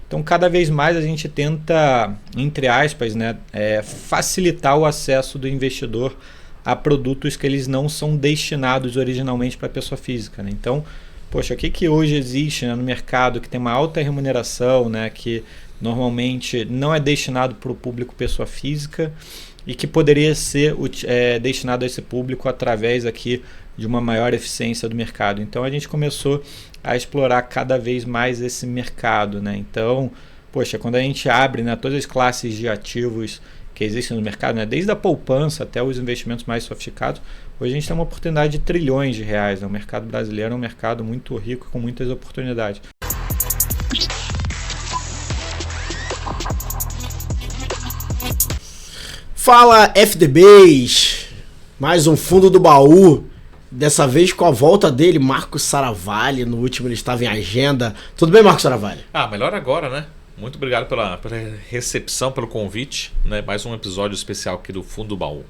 Então, cada vez mais a gente tenta, entre aspas, né, facilitar o acesso do investidor a produtos que eles não são destinados originalmente para a pessoa física, né? Então, poxa, o que hoje existe, né, no mercado que tem uma alta remuneração, né, que normalmente não é destinado para o público pessoa física e que poderia ser destinado a esse público através aqui de uma maior eficiência do mercado. Então a gente começou a explorar cada vez mais esse mercado, né? Então, poxa, quando a gente abre, né, todas as classes de ativos que existem no mercado, né, desde a poupança até os investimentos mais sofisticados, hoje a gente tem uma oportunidade de trilhões de reais, né? O mercado brasileiro é um mercado muito rico com muitas oportunidades. Fala FDBs, mais um fundo do baú, dessa vez com a volta dele, Marcos Saravalli. No último ele estava em agenda. Tudo bem, Marcos Saravalli? Melhor agora, né? Muito obrigado pela recepção, pelo convite, né? Mais um episódio especial aqui do Fundo do Baú.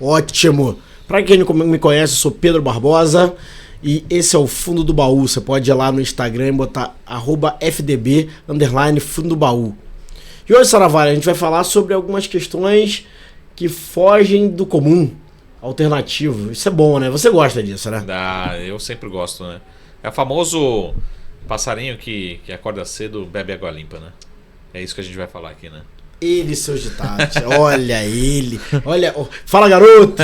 Ótimo! Para quem não me conhece, eu sou Pedro Barbosa e esse é o Fundo do Baú. Você pode ir lá no Instagram e botar @FDB_Fundo do Baú. E hoje, Saravalli, a gente vai falar sobre algumas questões que fogem do comum, alternativo. Isso é bom, né? Você gosta disso, né? Eu sempre gosto, né? É o famoso passarinho que acorda cedo, bebe água limpa, né? É isso que a gente vai falar aqui, né? Ele e seus ditados. Olha ele. Olha. Fala, garoto!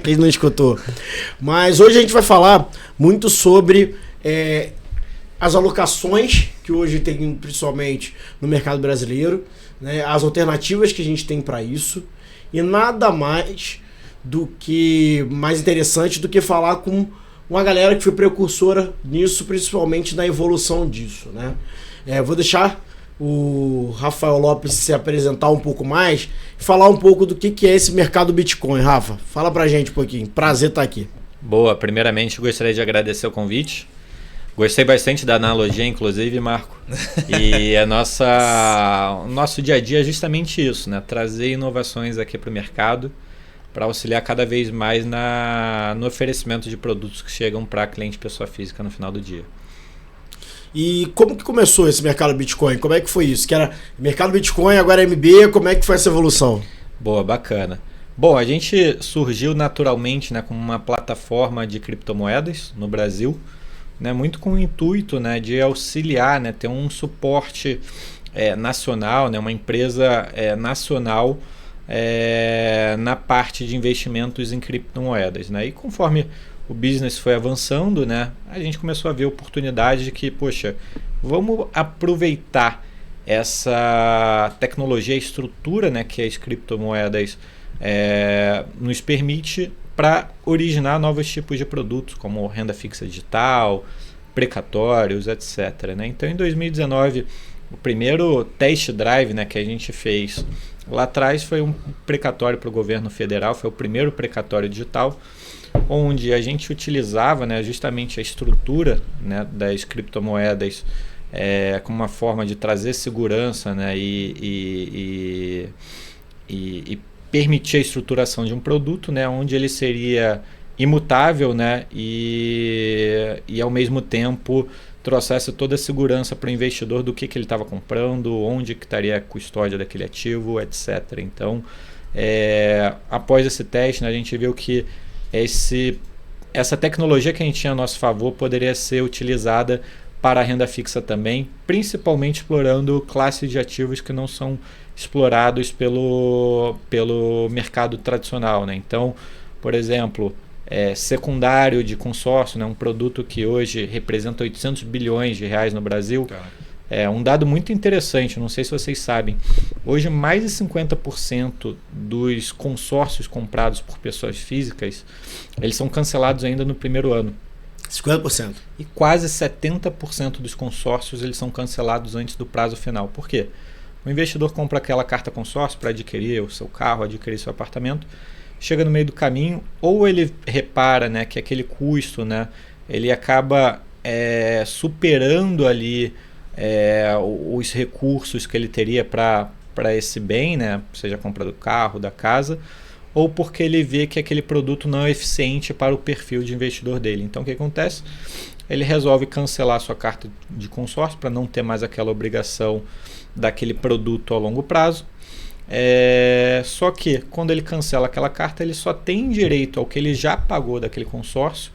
Quem não escutou. Mas hoje a gente vai falar muito sobre as alocações que hoje tem, principalmente no mercado brasileiro, né? As alternativas que a gente tem para isso. E nada mais interessante do que falar com uma galera que foi precursora nisso, principalmente na evolução disso, né? Vou deixar o Rafael Lopes se apresentar um pouco mais e falar um pouco do que é esse mercado Bitcoin. Rafa, fala pra gente um pouquinho. Prazer estar aqui. Boa, primeiramente gostaria de agradecer o convite. Gostei bastante da analogia, inclusive, Marco. E o nosso dia a dia é justamente isso, né? Trazer inovações aqui para o mercado para auxiliar cada vez mais no oferecimento de produtos que chegam para cliente pessoa física no final do dia. E como que começou esse mercado Bitcoin? Como é que foi isso? Que era mercado Bitcoin, agora MB, como é que foi essa evolução? Boa, bacana. Bom, a gente surgiu naturalmente, né, como uma plataforma de criptomoedas no Brasil, né, muito com o intuito, né, de auxiliar, né, ter um suporte nacional, né, uma empresa nacional na parte de investimentos em criptomoedas, né? E conforme o business foi avançando, né, a gente começou a ver oportunidade de que, poxa, vamos aproveitar essa tecnologia, estrutura, né, que as criptomoedas nos permite para originar novos tipos de produtos, como renda fixa digital, precatórios, etc, né? Então, em 2019, o primeiro test drive, né, que a gente fez lá atrás foi um precatório para o governo federal, foi o primeiro precatório digital, onde a gente utilizava, né, justamente a estrutura, né, das criptomoedas como uma forma de trazer segurança, né, e permitir a estruturação de um produto, né, onde ele seria imutável, né, e ao mesmo tempo trouxesse toda a segurança para o investidor do que ele estava comprando, onde que estaria a custódia daquele ativo, etc. Então, após esse teste, né, a gente viu que essa tecnologia que a gente tinha a nosso favor poderia ser utilizada para a renda fixa também, principalmente explorando classes de ativos que não são explorados pelo mercado tradicional, né? Então, por exemplo, secundário de consórcio, né? Um produto que hoje representa 800 bilhões de reais no Brasil. Um dado muito interessante, não sei se vocês sabem, hoje mais de 50% dos consórcios comprados por pessoas físicas, eles são cancelados ainda no primeiro ano. 50%. E quase 70% dos consórcios eles são cancelados antes do prazo final. Por quê? O investidor compra aquela carta consórcio para adquirir o seu carro, adquirir seu apartamento, chega no meio do caminho, ou ele repara, né, que aquele custo, né, ele acaba superando ali os recursos que ele teria para esse bem, né, seja a compra do carro, da casa, ou porque ele vê que aquele produto não é eficiente para o perfil de investidor dele. Então, o que acontece? ele resolve cancelar a sua carta de consórcio para não ter mais aquela obrigação daquele produto a longo prazo. Só que quando ele cancela aquela carta, ele só tem direito ao que ele já pagou daquele consórcio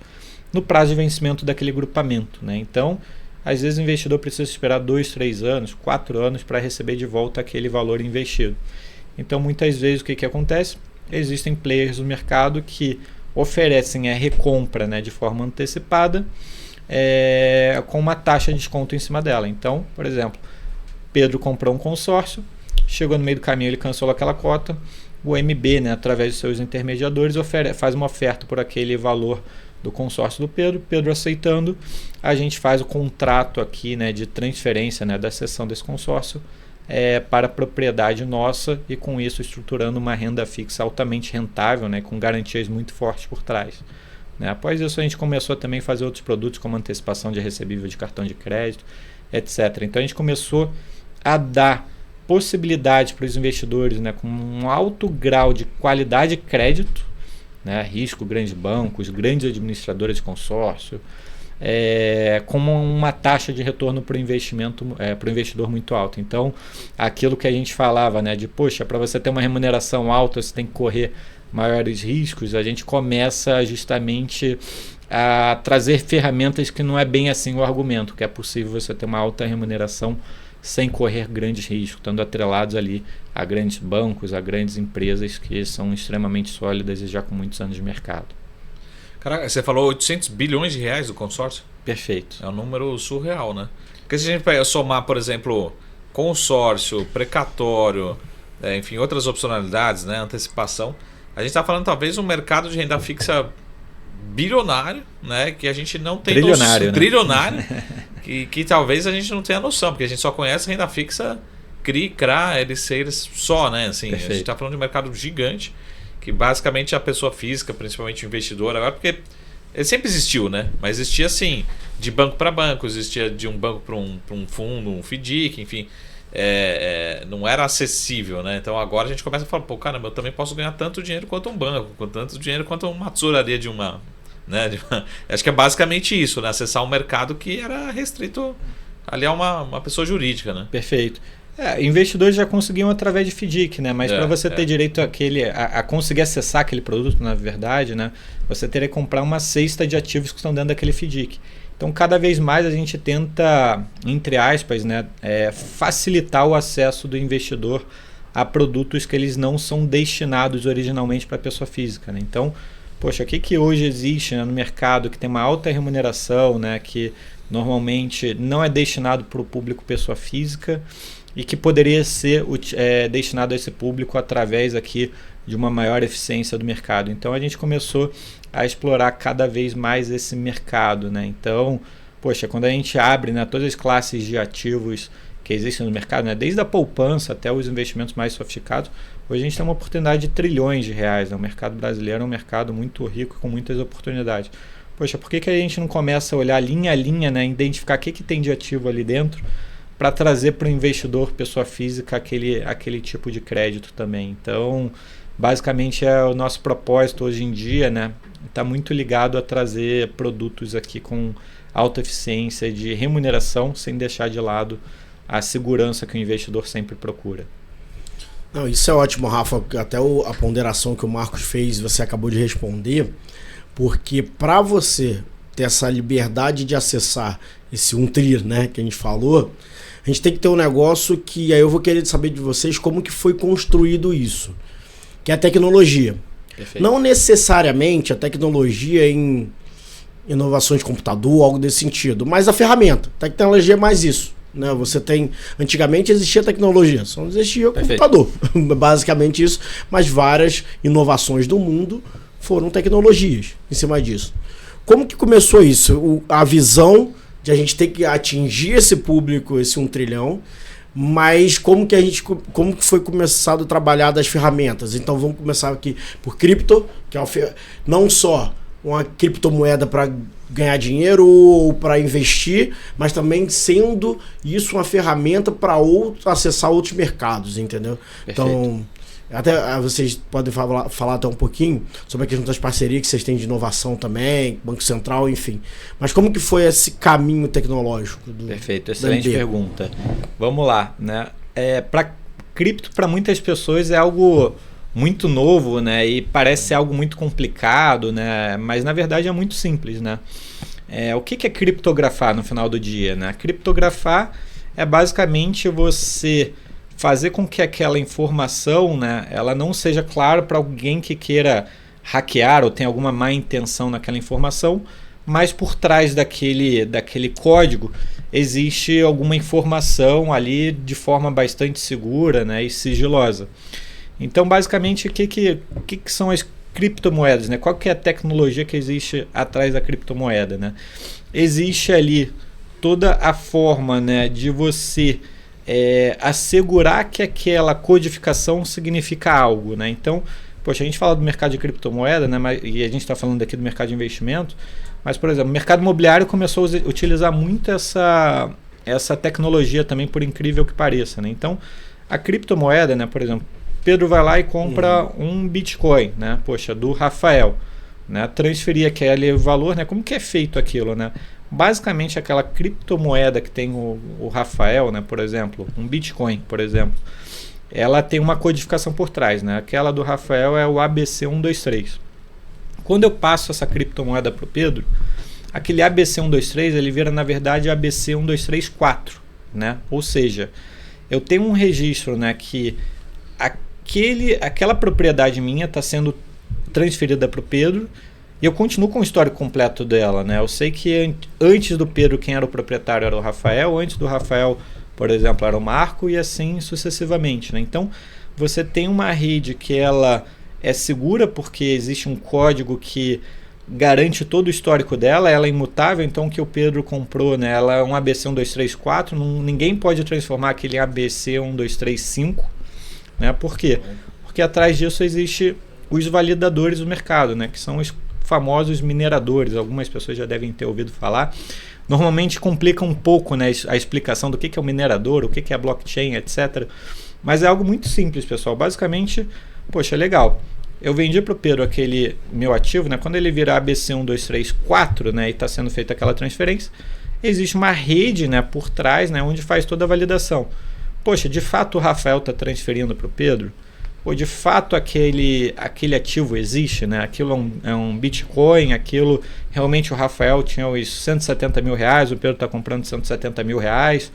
no prazo de vencimento daquele grupamento, né? Então, às vezes o investidor precisa esperar 2, 3 anos, 4 anos para receber de volta aquele valor investido. Então, muitas vezes o que acontece? Existem players no mercado que oferecem a recompra, né, de forma antecipada, com uma taxa de desconto em cima dela. Então, por exemplo, Pedro comprou um consórcio, chegou no meio do caminho, ele cancelou aquela cota, o MB, né, através de seus intermediadores, faz uma oferta por aquele valor do consórcio do Pedro aceitando, a gente faz o contrato aqui, né, de transferência, né, da cessão desse consórcio para a propriedade nossa, e com isso estruturando uma renda fixa altamente rentável, né, com garantias muito fortes por trás. Né? Após isso a gente começou também a fazer outros produtos como antecipação de recebível de cartão de crédito, etc. Então a gente começou a dar possibilidade para os investidores, né, com um alto grau de qualidade de crédito, né, risco, grandes bancos, grandes administradoras de consórcio, com uma taxa de retorno para o investimento, para o investidor muito alta. Então, aquilo que a gente falava, né, de poxa, para você ter uma remuneração alta, você tem que correr maiores riscos, a gente começa justamente a trazer ferramentas que não é bem assim o argumento, que é possível você ter uma alta remuneração sem correr grandes riscos, estando atrelados ali a grandes bancos, a grandes empresas que são extremamente sólidas e já com muitos anos de mercado. Caraca, você falou 800 bilhões de reais do consórcio? Perfeito. É um número surreal, né? Porque se a gente somar, por exemplo, consórcio, precatório, enfim, outras opcionalidades, né, antecipação, a gente está falando talvez um mercado de renda fixa bilionário, né, que a gente não tem trilionário, noção, né? Trilionário, que talvez a gente não tenha noção, porque a gente só conhece renda fixa CRI, CRA, LCs só, né? Assim, a gente está falando de um mercado gigante, que basicamente a pessoa física, principalmente o investidor, agora, porque ele sempre existiu, né? Mas existia assim, de banco para banco, existia de um banco para um fundo, um FDIC, enfim, não era acessível, né? Então agora a gente começa a falar, pô, caramba, eu também posso ganhar tanto dinheiro quanto um banco, tanto dinheiro quanto uma tesouraria de uma... Né? Acho que é basicamente isso, né? Acessar um mercado que era restrito ali a uma pessoa jurídica, né? Perfeito. Investidores já conseguiam através de FDIC, né? Mas para você ter direito a conseguir acessar aquele produto, na verdade, né, você teria que comprar uma cesta de ativos que estão dentro daquele FDIC. Então, cada vez mais a gente tenta, entre aspas, né, facilitar o acesso do investidor a produtos que eles não são destinados originalmente para a pessoa física, né? Então, poxa, o que hoje existe, né, no mercado que tem uma alta remuneração, né, que normalmente não é destinado para o público pessoa física e que poderia ser destinado a esse público através aqui de uma maior eficiência do mercado. Então a gente começou a explorar cada vez mais esse mercado, né? Então, poxa, quando a gente abre, né, todas as classes de ativos que existem no mercado, né, desde a poupança até os investimentos mais sofisticados, hoje a gente tem uma oportunidade de trilhões de reais, né? O mercado brasileiro é um mercado muito rico, com muitas oportunidades. Poxa, por que a gente não começa a olhar linha a linha, né, identificar o que tem de ativo ali dentro para trazer para o investidor, pessoa física, aquele tipo de crédito também? Então, basicamente é o nosso propósito hoje em dia, né? Está muito ligado a trazer produtos aqui com alta eficiência de remuneração, sem deixar de lado a segurança que o investidor sempre procura. Não, isso é ótimo, Rafa. Até a ponderação que o Marcos fez, você acabou de responder, porque para você ter essa liberdade de acessar esse 1 tri, né, que a gente falou, a gente tem que ter um negócio que aí eu vou querer saber de vocês como que foi construído isso, que é a tecnologia. Perfeito. Não necessariamente a tecnologia em inovações de computador, algo desse sentido, mas a ferramenta. A tecnologia é mais isso. Né? Você tem... Antigamente existia tecnologia, só não existia computador. Basicamente isso, mas várias inovações do mundo foram tecnologias em cima disso. Como que começou isso? A visão de a gente ter que atingir esse público, esse 1 trilhão, mas como que foi começado a trabalhar das ferramentas? Então vamos começar aqui por cripto, que é não só uma criptomoeda para ganhar dinheiro ou para investir, mas também sendo isso uma ferramenta para acessar outros mercados, entendeu? Perfeito. Então, Até vocês podem falar até um pouquinho sobre a questão das parcerias que vocês têm de inovação também, Banco Central, enfim. Mas como que foi esse caminho tecnológico? Perfeito, excelente pergunta. Vamos lá, né? Para cripto, para muitas pessoas é algo muito novo, né? E parece ser algo muito complicado, né? Mas na verdade é muito simples, né? O que é criptografar no final do dia, né? Criptografar é basicamente você fazer com que aquela informação, né, ela não seja clara para alguém que queira hackear ou tem alguma má intenção naquela informação, mas por trás daquele código existe alguma informação ali de forma bastante segura, né, e sigilosa. Então, basicamente, o que são as criptomoedas, né? Qual que é a tecnologia que existe atrás da criptomoeda, né? Existe ali toda a forma, né, de você assegurar que aquela codificação significa algo, né? Então, poxa, a gente fala do mercado de criptomoeda, né, e a gente está falando aqui do mercado de investimento, mas, por exemplo, o mercado imobiliário começou a utilizar muito essa tecnologia também, por incrível que pareça, né? Então, a criptomoeda, né, por exemplo, Pedro vai lá e compra um Bitcoin, né? Poxa, do Rafael, né? Transferir aquele valor, né? Como que é feito aquilo, né? Basicamente, aquela criptomoeda que tem o Rafael, né, por exemplo, um Bitcoin, por exemplo, ela tem uma codificação por trás, né? Aquela do Rafael é o ABC123. Quando eu passo essa criptomoeda para o Pedro, aquele ABC123 ele vira, na verdade, ABC1234, né? Ou seja, eu tenho um registro, né, que aquela propriedade minha está sendo transferida para o Pedro. E eu continuo com o histórico completo dela, né? Eu sei que antes do Pedro, quem era o proprietário era o Rafael, antes do Rafael, por exemplo, era o Marco, e assim sucessivamente, né? Então, você tem uma rede que ela é segura porque existe um código que garante todo o histórico dela, ela é imutável, então o que o Pedro comprou, né? Ela é um ABC1234, ninguém pode transformar aquele ABC1235, né? Por quê? Porque atrás disso existe os validadores do mercado, né? Que são os famosos mineradores. Algumas pessoas já devem ter ouvido falar. Normalmente complica um pouco, né, a explicação do que é o minerador, o que é a blockchain, etc. Mas é algo muito simples, pessoal. Basicamente, poxa, legal. Eu vendi para o Pedro aquele meu ativo, né? Quando ele virar ABC1234, né, e está sendo feita aquela transferência, existe uma rede, né, por trás, né, onde faz toda a validação. Poxa, de fato o Rafael está transferindo para o Pedro? Ou de fato aquele ativo existe, né? Aquilo é um Bitcoin, aquilo realmente o Rafael tinha os 170 mil reais, o Pedro está comprando 170 mil reais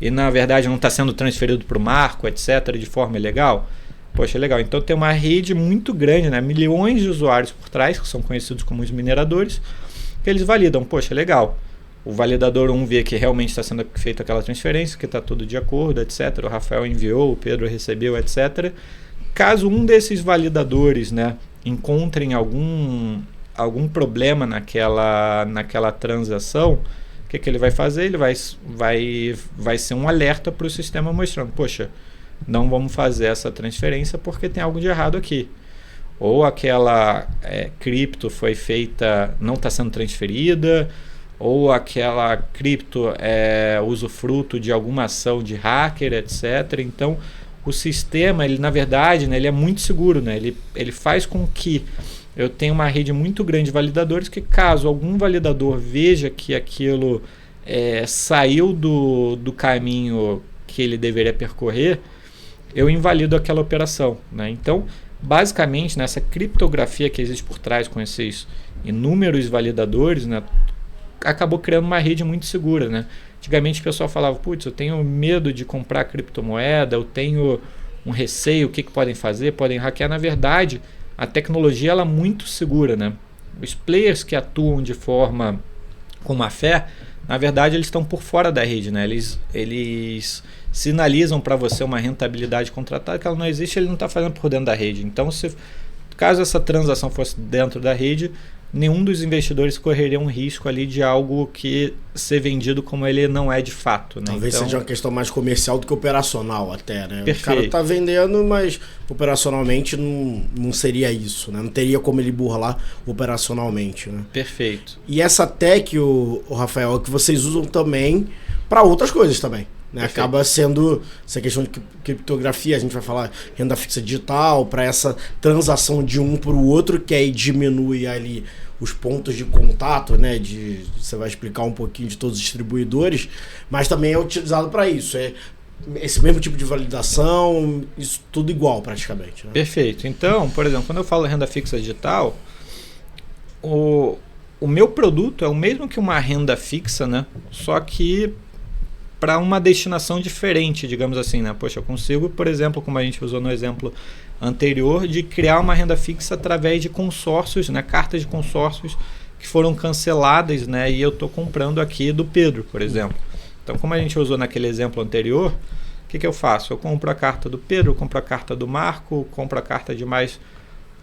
e na verdade não está sendo transferido para o Marco, etc., de forma ilegal. Poxa, legal. Então tem uma rede muito grande, né? Milhões de usuários por trás, que são conhecidos como os mineradores, que eles validam. Poxa, legal. O validador 1 vê que realmente está sendo feita aquela transferência, que está tudo de acordo, etc. O Rafael enviou, o Pedro recebeu, etc. Caso um desses validadores, né, encontrem algum problema naquela transação, o que ele vai fazer? Ele vai ser um alerta para o sistema mostrando, poxa, não vamos fazer essa transferência porque tem algo de errado aqui. Ou aquela cripto foi feita, não está sendo transferida, ou aquela cripto é usufruto de alguma ação de hacker, etc. Então, o sistema, ele na verdade, né, ele é muito seguro, né? Ele faz com que eu tenha uma rede muito grande de validadores que caso algum validador veja que aquilo saiu do caminho que ele deveria percorrer, eu invalido aquela operação, né? Então, basicamente, nessa criptografia que existe por trás com esses inúmeros validadores, né, acabou criando uma rede muito segura, né? Antigamente o pessoal falava, putz, eu tenho medo de comprar criptomoeda, eu tenho um receio, o que podem fazer? Podem hackear. Na verdade, a tecnologia ela é muito segura, né? Os players que atuam de forma com má fé, na verdade eles estão por fora da rede, né? Eles sinalizam para você uma rentabilidade contratada que ela não existe, ele não está fazendo por dentro da rede. Então, caso essa transação fosse dentro da rede, nenhum dos investidores correria um risco ali de algo que ser vendido como ele não é de fato, né? Talvez então, seja uma questão mais comercial do que operacional até, né? Perfeito. O cara tá vendendo, mas operacionalmente não seria isso, né? Não teria como ele burlar operacionalmente, né? Perfeito. E essa tech, o Rafael, é que vocês usam também para outras coisas também, né? Acaba sendo essa questão de criptografia, a gente vai falar renda fixa digital, para essa transação de um para o outro, que aí diminui ali os pontos de contato, né? Você vai explicar um pouquinho de todos os distribuidores, mas também é utilizado para isso. Esse mesmo tipo de validação, isso tudo igual praticamente. Né? Perfeito. Então, por exemplo, quando eu falo renda fixa digital, o meu produto é o mesmo que uma renda fixa, né? Só que para uma destinação diferente, digamos assim, né? Poxa, eu consigo, por exemplo, como a gente usou no exemplo anterior, de criar uma renda fixa através de consórcios, né? Cartas de consórcios que foram canceladas, né? E eu estou comprando aqui do Pedro, por exemplo. Então, como a gente usou naquele exemplo anterior, o que eu faço? Eu compro a carta do Pedro, eu compro a carta do Marco, compro a carta de mais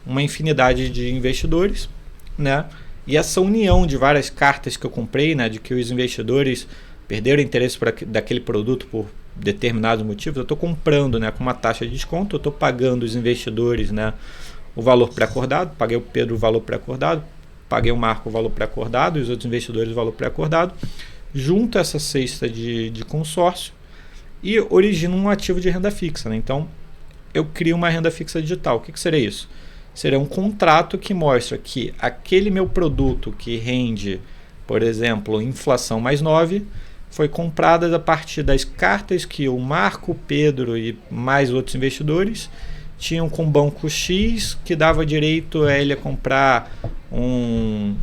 uma infinidade de investidores, né? E essa união de várias cartas que eu comprei, né? De que os investidores perderam interesse daquele produto por determinados motivos, eu estou comprando, né, com uma taxa de desconto, eu estou pagando os investidores, né, o valor pré-acordado, paguei o Pedro o valor pré-acordado, paguei o Marco o valor pré-acordado e os outros investidores o valor pré-acordado, junto essa cesta de consórcio e origino um ativo de renda fixa. Né? Então, eu crio uma renda fixa digital. O que seria isso? Seria um contrato que mostra que aquele meu produto que rende, por exemplo, inflação mais 9, foi comprada a partir das cartas que o Marco, Pedro e mais outros investidores tinham com o banco X, que dava direito a ele a comprar um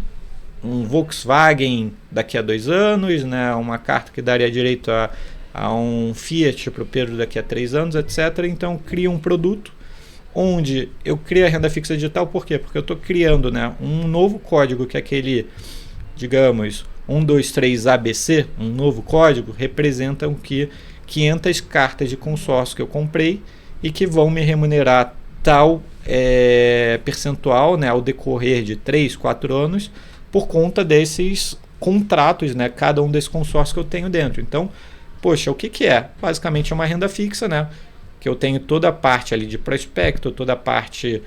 Volkswagen daqui a 2 anos, né? Uma carta que daria direito a um Fiat para o Pedro daqui a 3 anos, etc. Então, cria um produto onde eu crio a renda fixa digital. Por quê? Porque eu estou criando, né, um novo código que é aquele, digamos, 123 ABC, um novo código, representam que 500 cartas de consórcio que eu comprei e que vão me remunerar tal percentual, né, ao decorrer de 3, 4 anos por conta desses contratos, né, cada um desses consórcios que eu tenho dentro. Então, poxa, o que é? Basicamente é uma renda fixa, né, que eu tenho toda a parte ali de prospecto, toda a parte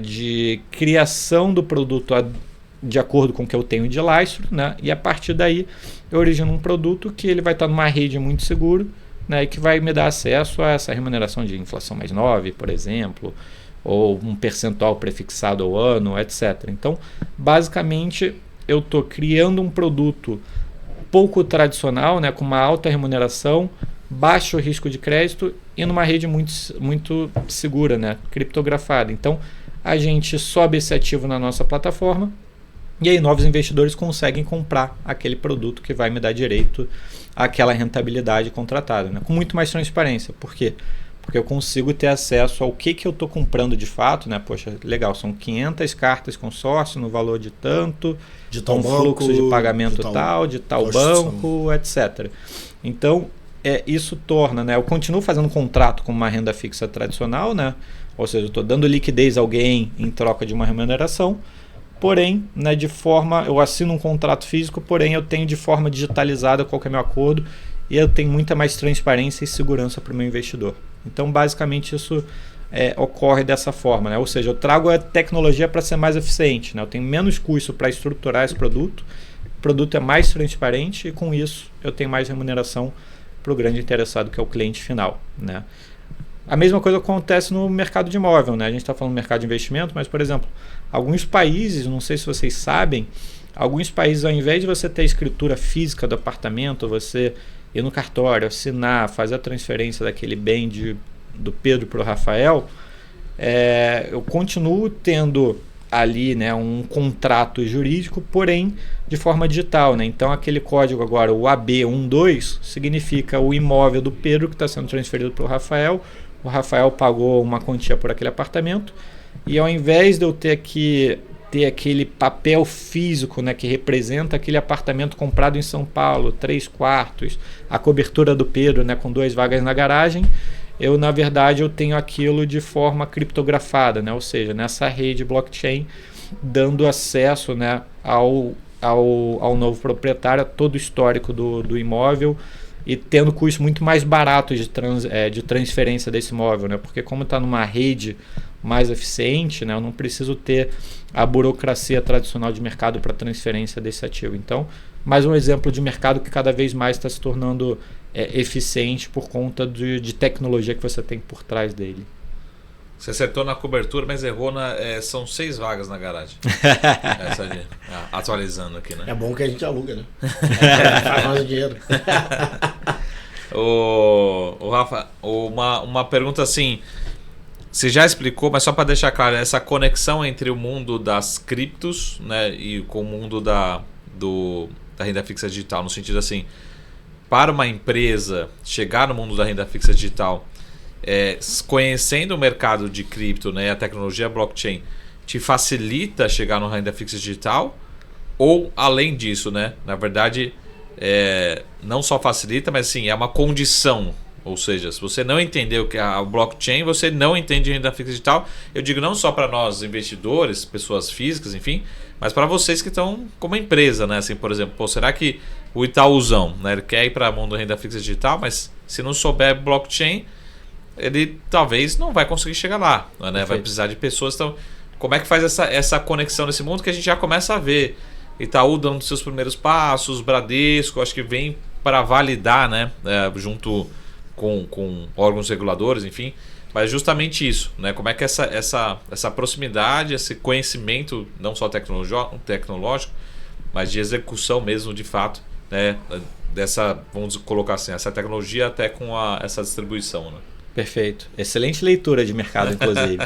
de criação do produto de acordo com o que eu tenho de lastro, né? E a partir daí eu origino um produto que ele vai estar numa rede muito seguro, né? E que vai me dar acesso a essa remuneração de inflação mais 9, por exemplo, ou um percentual prefixado ao ano, etc. Então, basicamente, eu estou criando um produto pouco tradicional, né? Com uma alta remuneração, baixo risco de crédito e numa rede muito, muito segura, né? Criptografada. Então, a gente sobe esse ativo na nossa plataforma e aí novos investidores conseguem comprar aquele produto que vai me dar direito àquela rentabilidade contratada, né? Com muito mais transparência. Por quê? Porque eu consigo ter acesso ao que eu estou comprando de fato, né? Poxa, legal, são 500 cartas consórcio no valor de tanto, de tal com banco, fluxo de pagamento de tal banco, etc. Então, isso torna, né? Eu continuo fazendo um contrato com uma renda fixa tradicional, né? Ou seja, eu estou dando liquidez a alguém em troca de uma remuneração, porém, né, eu assino um contrato físico, porém eu tenho de forma digitalizada qual que é meu acordo e eu tenho muita mais transparência e segurança para o meu investidor. Então, basicamente, isso ocorre dessa forma, né? Ou seja, eu trago a tecnologia para ser mais eficiente, né? Eu tenho menos custo para estruturar esse produto, o produto é mais transparente e com isso eu tenho mais remuneração para o grande interessado, que é o cliente final, né? A mesma coisa acontece no mercado de imóvel, né? A gente está falando do mercado de investimento, mas, por exemplo, alguns países, não sei se vocês sabem, alguns países, ao invés de você ter a escritura física do apartamento, você ir no cartório, assinar, fazer a transferência daquele bem do Pedro para o Rafael, eu continuo tendo ali, né, um contrato jurídico, porém de forma digital, né? Então aquele código agora, o AB12, significa o imóvel do Pedro que está sendo transferido para o Rafael pagou uma quantia por aquele apartamento e ao invés de eu ter que ter aquele papel físico, né, que representa aquele apartamento comprado em São Paulo, 3 quartos, a cobertura do Pedro, né, com 2 vagas na garagem, na verdade eu tenho aquilo de forma criptografada, né, ou seja, nessa rede blockchain, dando acesso, né, ao novo proprietário a todo o histórico do imóvel e tendo custos muito mais baratos de transferência desse imóvel, né? Porque como está numa rede mais eficiente, né, eu não preciso ter a burocracia tradicional de mercado para transferência desse ativo. Então, mais um exemplo de mercado que cada vez mais está se tornando eficiente por conta de tecnologia que você tem por trás dele. Você acertou na cobertura, mas errou são 6 vagas na garagem. Atualizando aqui, né? É bom que a gente aluga, né? Faz mais dinheiro. O Rafa, uma pergunta assim. Você já explicou, mas só para deixar claro, essa conexão entre o mundo das criptos, né, e com o mundo da renda fixa digital, no sentido assim, para uma empresa chegar no mundo da renda fixa digital, conhecendo o mercado de cripto, né, a tecnologia blockchain, te facilita chegar no renda fixa digital? Ou, além disso, né, na verdade, não só facilita, mas sim, é uma condição. Ou seja, se você não entender o que é a blockchain, você não entende renda fixa digital. Eu digo não só para nós investidores, pessoas físicas, enfim, mas para vocês que estão como empresa, né? Assim, por exemplo, será que o Itaúzão, né, ele quer ir para o mundo da renda fixa digital, mas se não souber blockchain, ele talvez não vai conseguir chegar lá, né? Vai precisar de pessoas. Então, como é que faz essa conexão nesse mundo que a gente já começa a ver? Itaú dando seus primeiros passos, Bradesco, acho que vem para validar, né? Junto com órgãos reguladores, enfim, mas justamente isso, né? Como é que essa proximidade, esse conhecimento, não só tecnológico, mas de execução mesmo, de fato, né? Dessa, vamos colocar assim, essa tecnologia até com essa distribuição, né? Perfeito. Excelente leitura de mercado, inclusive.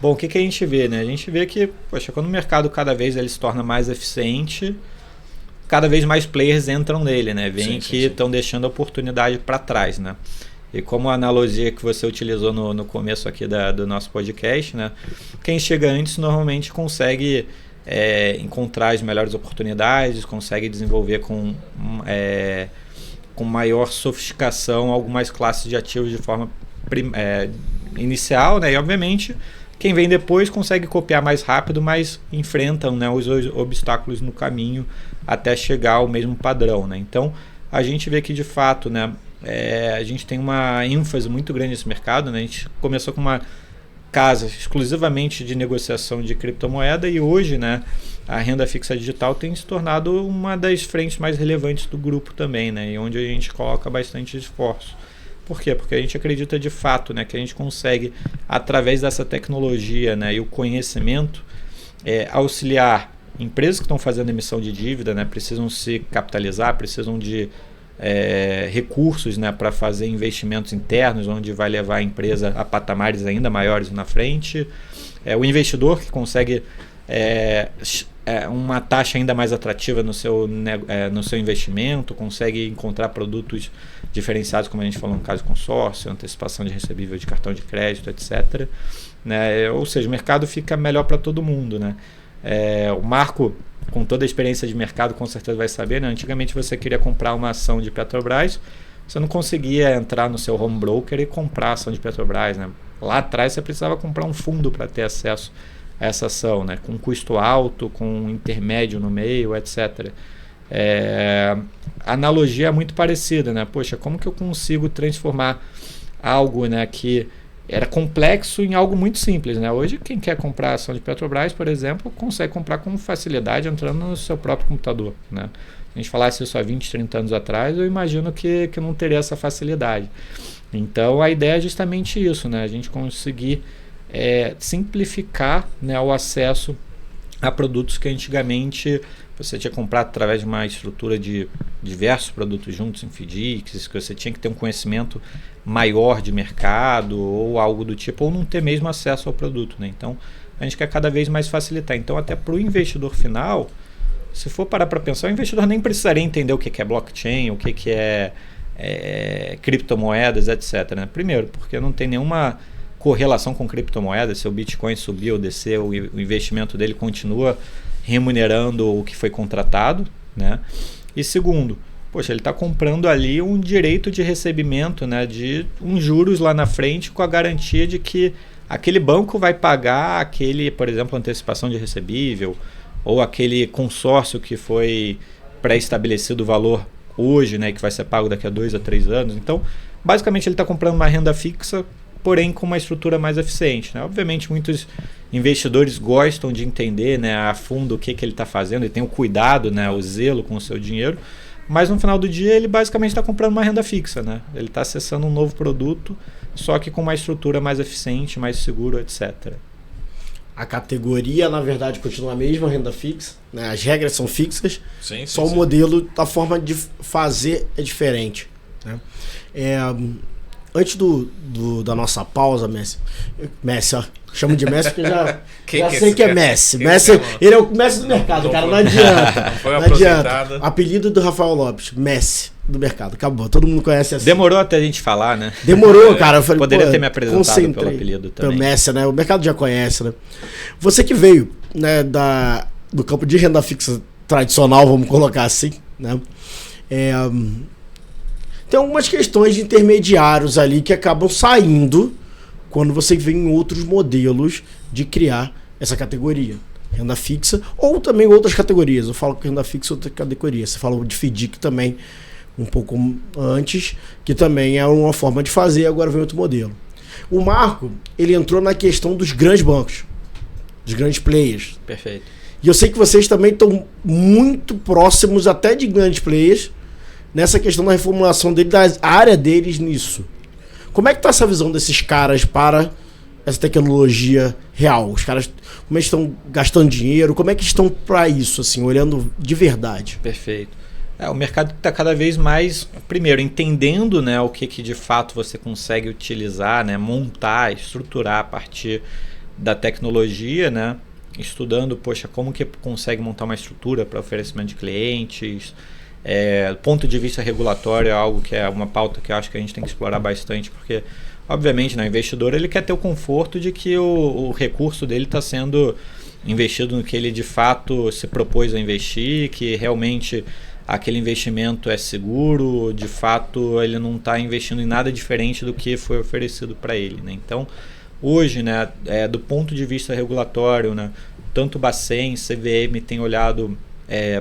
Bom, o que a gente vê, né? A gente vê que, poxa, quando o mercado cada vez ele se torna mais eficiente, cada vez mais players entram nele, né? Vêm que estão deixando a oportunidade para trás, né? E como a analogia que você utilizou no começo aqui do nosso podcast, né? Quem chega antes normalmente consegue encontrar as melhores oportunidades, consegue desenvolver com maior sofisticação algumas classes de ativos de forma inicial, né? E obviamente quem vem depois consegue copiar mais rápido, mas enfrentam, né, os obstáculos no caminho até chegar ao mesmo padrão, né? Então a gente vê que de fato, né, a gente tem uma ênfase muito grande nesse mercado, né? A gente começou com uma casa exclusivamente de negociação de criptomoeda e hoje, né, a renda fixa digital tem se tornado uma das frentes mais relevantes do grupo também, né? E onde a gente coloca bastante esforço. Por quê? Porque a gente acredita de fato, né, que a gente consegue, através dessa tecnologia, né, e o conhecimento, auxiliar empresas que estão fazendo emissão de dívida, né, precisam se capitalizar, precisam de recursos, né, para fazer investimentos internos, onde vai levar a empresa a patamares ainda maiores na frente. O investidor que consegue uma taxa ainda mais atrativa no seu investimento, consegue encontrar produtos diferenciados, como a gente falou no caso de consórcio, antecipação de recebível de cartão de crédito, etc. Né? Ou seja, o mercado fica melhor para todo mundo, né? O Marco, com toda a experiência de mercado, com certeza vai saber, né? Antigamente você queria comprar uma ação de Petrobras, você não conseguia entrar no seu home broker e comprar a ação de Petrobras, né? Lá atrás você precisava comprar um fundo para ter acesso a essa ação, né? Com custo alto, com intermédio no meio, etc. A analogia é muito parecida, né? Poxa, como que eu consigo transformar algo, né, que era complexo em algo muito simples, né? Hoje quem quer comprar a ação de Petrobras, por exemplo, consegue comprar com facilidade entrando no seu próprio computador, né? Se a gente falasse isso há 20, 30 anos atrás, eu imagino que não teria essa facilidade. Então a ideia é justamente isso, né? A gente conseguir simplificar, né, o acesso a produtos que antigamente você tinha comprado através de uma estrutura de diversos produtos juntos em FDICs, que você tinha que ter um conhecimento maior de mercado ou algo do tipo, ou não ter mesmo acesso ao produto, né? Então a gente quer cada vez mais facilitar. Então até para o investidor final, se for parar para pensar, o investidor nem precisaria entender o que é blockchain, o que é criptomoedas, etc. Né? Primeiro, porque não tem nenhuma correlação com criptomoedas. Se o Bitcoin subir ou descer, o investimento dele continua remunerando o que foi contratado, né? E segundo, poxa, ele está comprando ali um direito de recebimento, né, de uns juros lá na frente, com a garantia de que aquele banco vai pagar aquele, por exemplo, antecipação de recebível, ou aquele consórcio que foi pré-estabelecido o valor hoje, né, que vai ser pago daqui a 2 a 3 anos. Então, basicamente ele está comprando uma renda fixa, porém com uma estrutura mais eficiente, né? Obviamente muitos investidores gostam de entender, né, a fundo o que ele está fazendo e tem o cuidado, né, o zelo com o seu dinheiro, mas no final do dia ele basicamente está comprando uma renda fixa, né? Ele está acessando um novo produto, só que com uma estrutura mais eficiente, mais seguro, etc. A categoria, na verdade, continua a mesma, renda fixa, né? As regras são fixas, só o modelo, a forma de fazer é diferente, né? Antes da nossa pausa, Messi, ó, chamo de Messi porque já sei que é Messi. Messi, ele é o Messi do mercado, cara, não adianta. Não adianta. Apelido do Rafael Lopes, Messi do mercado, acabou, todo mundo conhece assim. Demorou até a gente falar, né? Demorou, cara. Eu falei, poderia ter me apresentado pelo apelido também. Pelo Messi, né? O mercado já conhece, né? Você que veio, né, do campo de renda fixa tradicional, vamos colocar assim, né? Tem algumas questões de intermediários ali que acabam saindo quando você vê em outros modelos de criar essa categoria. Renda fixa ou também outras categorias. Eu falo que renda fixa é outra categoria. Você falou de FDIC também um pouco antes, que também é uma forma de fazer, agora vem outro modelo. O Marco, ele entrou na questão dos grandes bancos, dos grandes players. Perfeito. E eu sei que vocês também estão muito próximos até de grandes players nessa questão da reformulação dele, da área deles nisso. Como é que está essa visão desses caras para essa tecnologia real? Os caras, como é que estão gastando dinheiro? Como é que estão para isso, assim, olhando de verdade? Perfeito. O mercado está cada vez mais, primeiro, entendendo, né, o que de fato você consegue utilizar, né, montar, estruturar a partir da tecnologia, né, estudando, como que consegue montar uma estrutura para oferecimento de clientes. Do ponto de vista regulatório é algo que é uma pauta que eu acho que a gente tem que explorar bastante, porque obviamente, né, o investidor ele quer ter o conforto de que o recurso dele está sendo investido no que ele de fato se propôs a investir, que realmente aquele investimento é seguro, de fato ele não está investindo em nada diferente do que foi oferecido para ele, né? Então hoje, né, do ponto de vista regulatório, né, tanto o Bacen, CVM tem olhado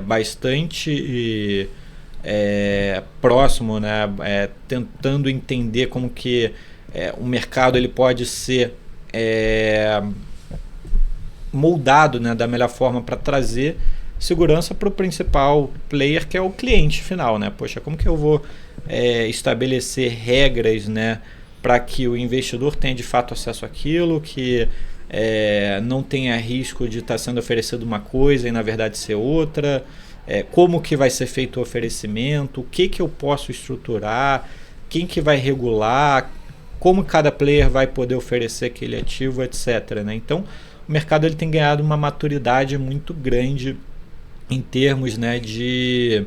bastante próximo, né, tentando entender como que o mercado ele pode ser moldado, né, da melhor forma para trazer segurança para o principal player, que é o cliente final, né? Poxa, como que eu vou estabelecer regras, né, para que o investidor tenha de fato acesso àquilo, que não tenha risco de estar sendo oferecido uma coisa e na verdade ser outra, como que vai ser feito o oferecimento, o que eu posso estruturar, quem que vai regular, como cada player vai poder oferecer aquele ativo, etc, né? Então o mercado ele tem ganhado uma maturidade muito grande em termos, né, de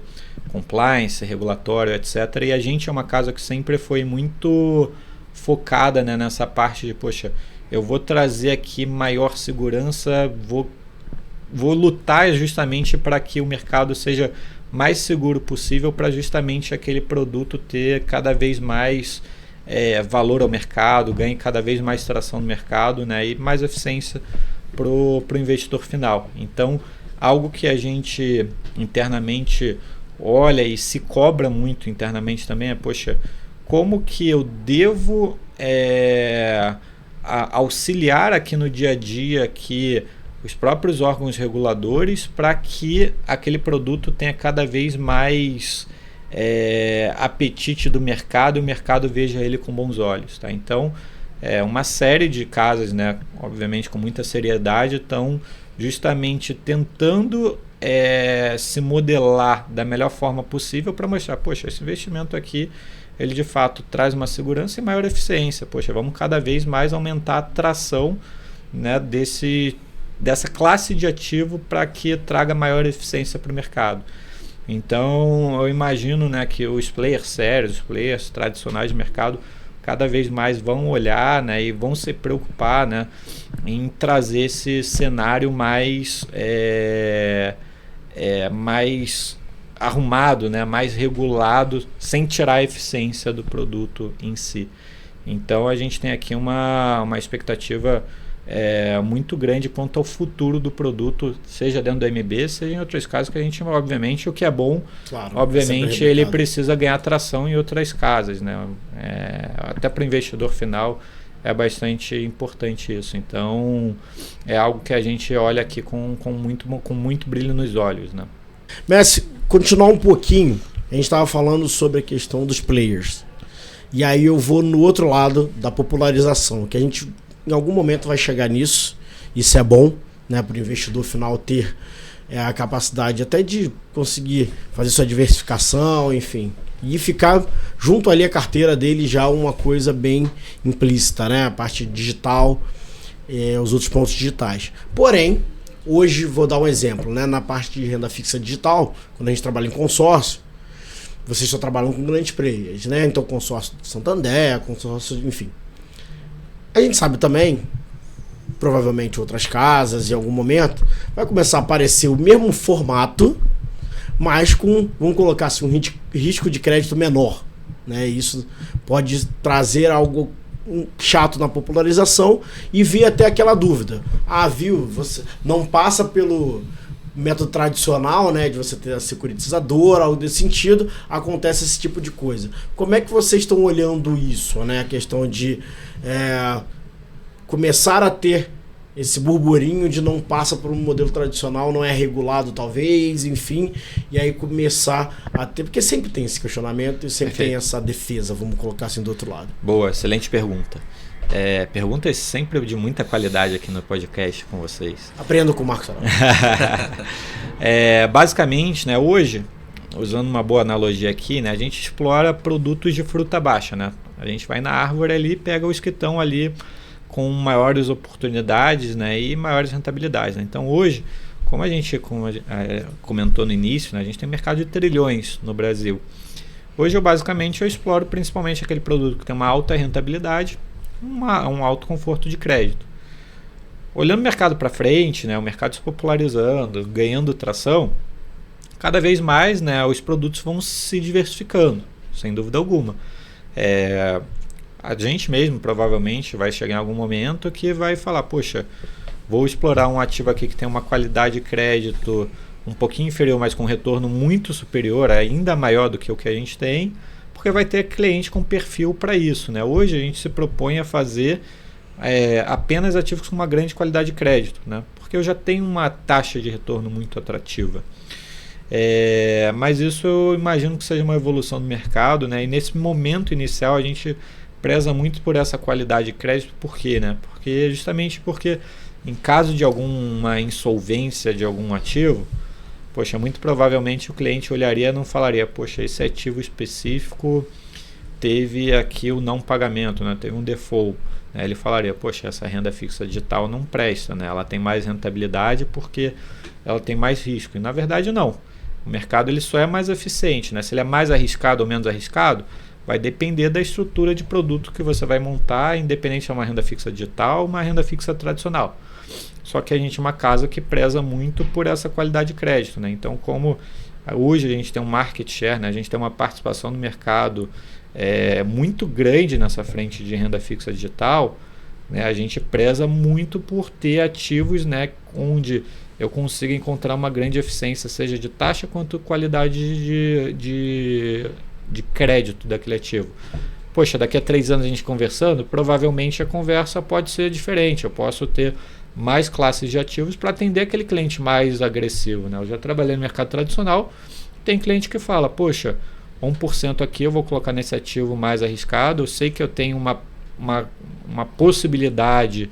compliance, regulatório, etc. E a gente é uma casa que sempre foi muito focada, né, nessa parte de, poxa, eu vou trazer aqui maior segurança, vou lutar justamente para que o mercado seja mais seguro possível, para justamente aquele produto ter cada vez mais valor ao mercado, ganhe cada vez mais tração no mercado, né, e mais eficiência para o investidor final. Então, algo que a gente internamente olha e se cobra muito internamente também é, poxa, como que eu devo auxiliar aqui no dia a dia que os próprios órgãos reguladores para que aquele produto tenha cada vez mais apetite do mercado e o mercado veja ele com bons olhos, tá? Então, uma série de casas, né, obviamente com muita seriedade, estão justamente tentando se modelar da melhor forma possível para mostrar, poxa, esse investimento aqui, ele de fato traz uma segurança e maior eficiência. Poxa, vamos cada vez mais aumentar a tração, né, dessa classe de ativo para que traga maior eficiência para o mercado. Então, eu imagino, né, que os players sérios, os players tradicionais de mercado, cada vez mais vão olhar, né, e vão se preocupar, né, em trazer esse cenário mais mais arrumado, né, mais regulado, sem tirar a eficiência do produto em si. Então a gente tem aqui uma expectativa muito grande quanto ao futuro do produto, seja dentro do MB, seja em outros casos que a gente, obviamente, o que é bom, claro, obviamente ele precisa ganhar tração em outras casas, né? Até para o investidor final é bastante importante isso. Então é algo que a gente olha aqui com muito brilho nos olhos, né? Messi, continuar um pouquinho A gente estava falando sobre a questão dos players. E aí eu vou no outro lado da popularização, que a gente em algum momento vai chegar nisso. Isso é bom, né, para o investidor final ter a capacidade até de conseguir fazer sua diversificação, enfim. E ficar junto ali a carteira dele já uma coisa bem implícita, né? A parte digital, os outros pontos digitais. Porém, hoje vou dar um exemplo, né? Na parte de renda fixa digital, quando a gente trabalha em consórcio, vocês só trabalham com grandes players, né? Então consórcio do Santander, consórcio, enfim. A gente sabe também, provavelmente outras casas, em algum momento, vai começar a aparecer o mesmo formato, mas com, vamos colocar assim, um risco de crédito menor, né? Isso pode trazer algo chato na popularização e vir até aquela dúvida. Ah, viu? Você não passa pelo método tradicional, né, de você ter a securitizadora, algo desse sentido, acontece esse tipo de coisa. Como é que vocês estão olhando isso, né? A questão de começar a ter esse burburinho de não passa por um modelo tradicional, não é regulado talvez, enfim, e aí começar a ter, porque sempre tem esse questionamento e sempre tem essa defesa, vamos colocar assim do outro lado. Boa, excelente pergunta. Perguntas sempre de muita qualidade aqui no podcast com vocês. Aprendo com o Marcos. Basicamente, né, hoje, usando uma boa analogia aqui, né, a gente explora produtos de fruta baixa, né? A gente vai na árvore ali, pega os que estão ali com maiores oportunidades, né, e maiores rentabilidades, né? Então hoje, como a gente comentou no início, né, a gente tem um mercado de trilhões no Brasil. Hoje eu exploro principalmente aquele produto que tem uma alta rentabilidade, um alto conforto de crédito. Olhando o mercado para frente, né, o mercado se popularizando, ganhando tração, cada vez mais, né, os produtos vão se diversificando, sem dúvida alguma. A gente mesmo provavelmente vai chegar em algum momento que vai falar, poxa, vou explorar um ativo aqui que tem uma qualidade de crédito um pouquinho inferior, mas com retorno muito superior, ainda maior do que o que a gente tem, porque vai ter cliente com perfil para isso, né? Hoje a gente se propõe a fazer apenas ativos com uma grande qualidade de crédito, né? Porque eu já tenho uma taxa de retorno muito atrativa. Mas isso eu imagino que seja uma evolução do mercado, né? E nesse momento inicial a gente preza muito por essa qualidade de crédito. Por quê, né? Justamente porque em caso de alguma insolvência de algum ativo, poxa, muito provavelmente o cliente olharia e não falaria, poxa, esse ativo específico teve aqui o não pagamento, né? Teve um default. Ele falaria, poxa, essa renda fixa digital não presta, né? Ela tem mais rentabilidade porque ela tem mais risco. E na verdade não. O mercado ele só é mais eficiente, né? Se ele é mais arriscado ou menos arriscado, vai depender da estrutura de produto que você vai montar, independente se é uma renda fixa digital ou uma renda fixa tradicional. Só que a gente é uma casa que preza muito por essa qualidade de crédito, né? Então, como hoje a gente tem um market share, né? A gente tem uma participação no mercado muito grande nessa frente de renda fixa digital, né? A gente preza muito por ter ativos, né, onde eu consigo encontrar uma grande eficiência, seja de taxa quanto qualidade de crédito daquele ativo. Poxa, daqui a 3 anos a gente conversando, provavelmente a conversa pode ser diferente. Eu posso ter mais classes de ativos para atender aquele cliente mais agressivo, né? Eu já trabalhei no mercado tradicional, tem cliente que fala, poxa, 1% aqui eu vou colocar nesse ativo mais arriscado, eu sei que eu tenho uma possibilidade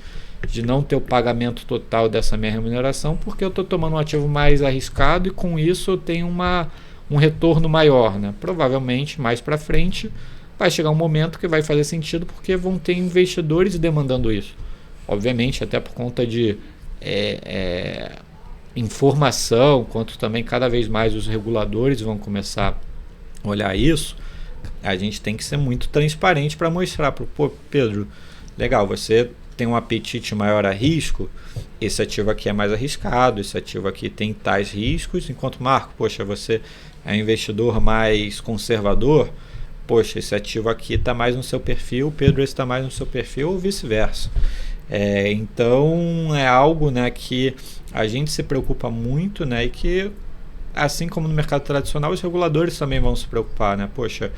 de não ter o pagamento total dessa minha remuneração, porque eu estou tomando um ativo mais arriscado e com isso eu tenho um retorno maior, né? Provavelmente mais para frente vai chegar um momento que vai fazer sentido, porque vão ter investidores demandando isso. Obviamente, até por conta de informação, quanto também cada vez mais os reguladores vão começar a olhar isso, a gente tem que ser muito transparente para mostrar para o Pedro, legal, você tem um apetite maior a risco, esse ativo aqui é mais arriscado, esse ativo aqui tem tais riscos, enquanto Marco, poxa, você é um investidor mais conservador, poxa, esse ativo aqui está mais no seu perfil, Pedro, esse está mais no seu perfil, ou vice-versa. Então é algo, né, que a gente se preocupa muito, né, e que assim como no mercado tradicional, os reguladores também vão se preocupar, né? Poxa,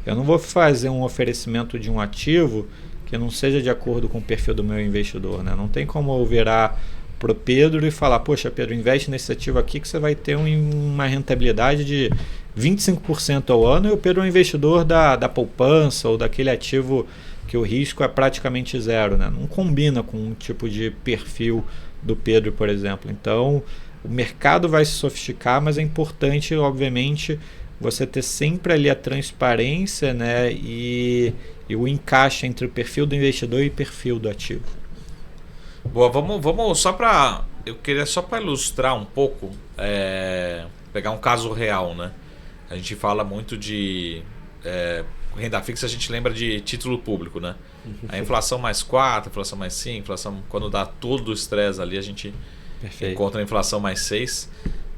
eu não vou fazer um oferecimento de um ativo que não seja de acordo com o perfil do meu investidor, né? Não tem como eu virar pro Pedro e falar, poxa, Pedro, investe nesse ativo aqui que você vai ter uma rentabilidade de 25% ao ano, e o Pedro é um investidor da poupança ou daquele ativo que o risco é praticamente zero, né? Não combina com um tipo de perfil do Pedro, por exemplo. Então, o mercado vai se sofisticar, mas é importante, obviamente, você ter sempre ali a transparência, né? E o encaixe entre o perfil do investidor e o perfil do ativo. Boa, vamos só para... Eu queria só para ilustrar um pouco, pegar um caso real, né? A gente fala muito de renda fixa, a gente lembra de título público, né? A inflação mais 4, inflação mais 5, inflação, quando dá todo o estresse ali, a gente encontra a inflação mais 6.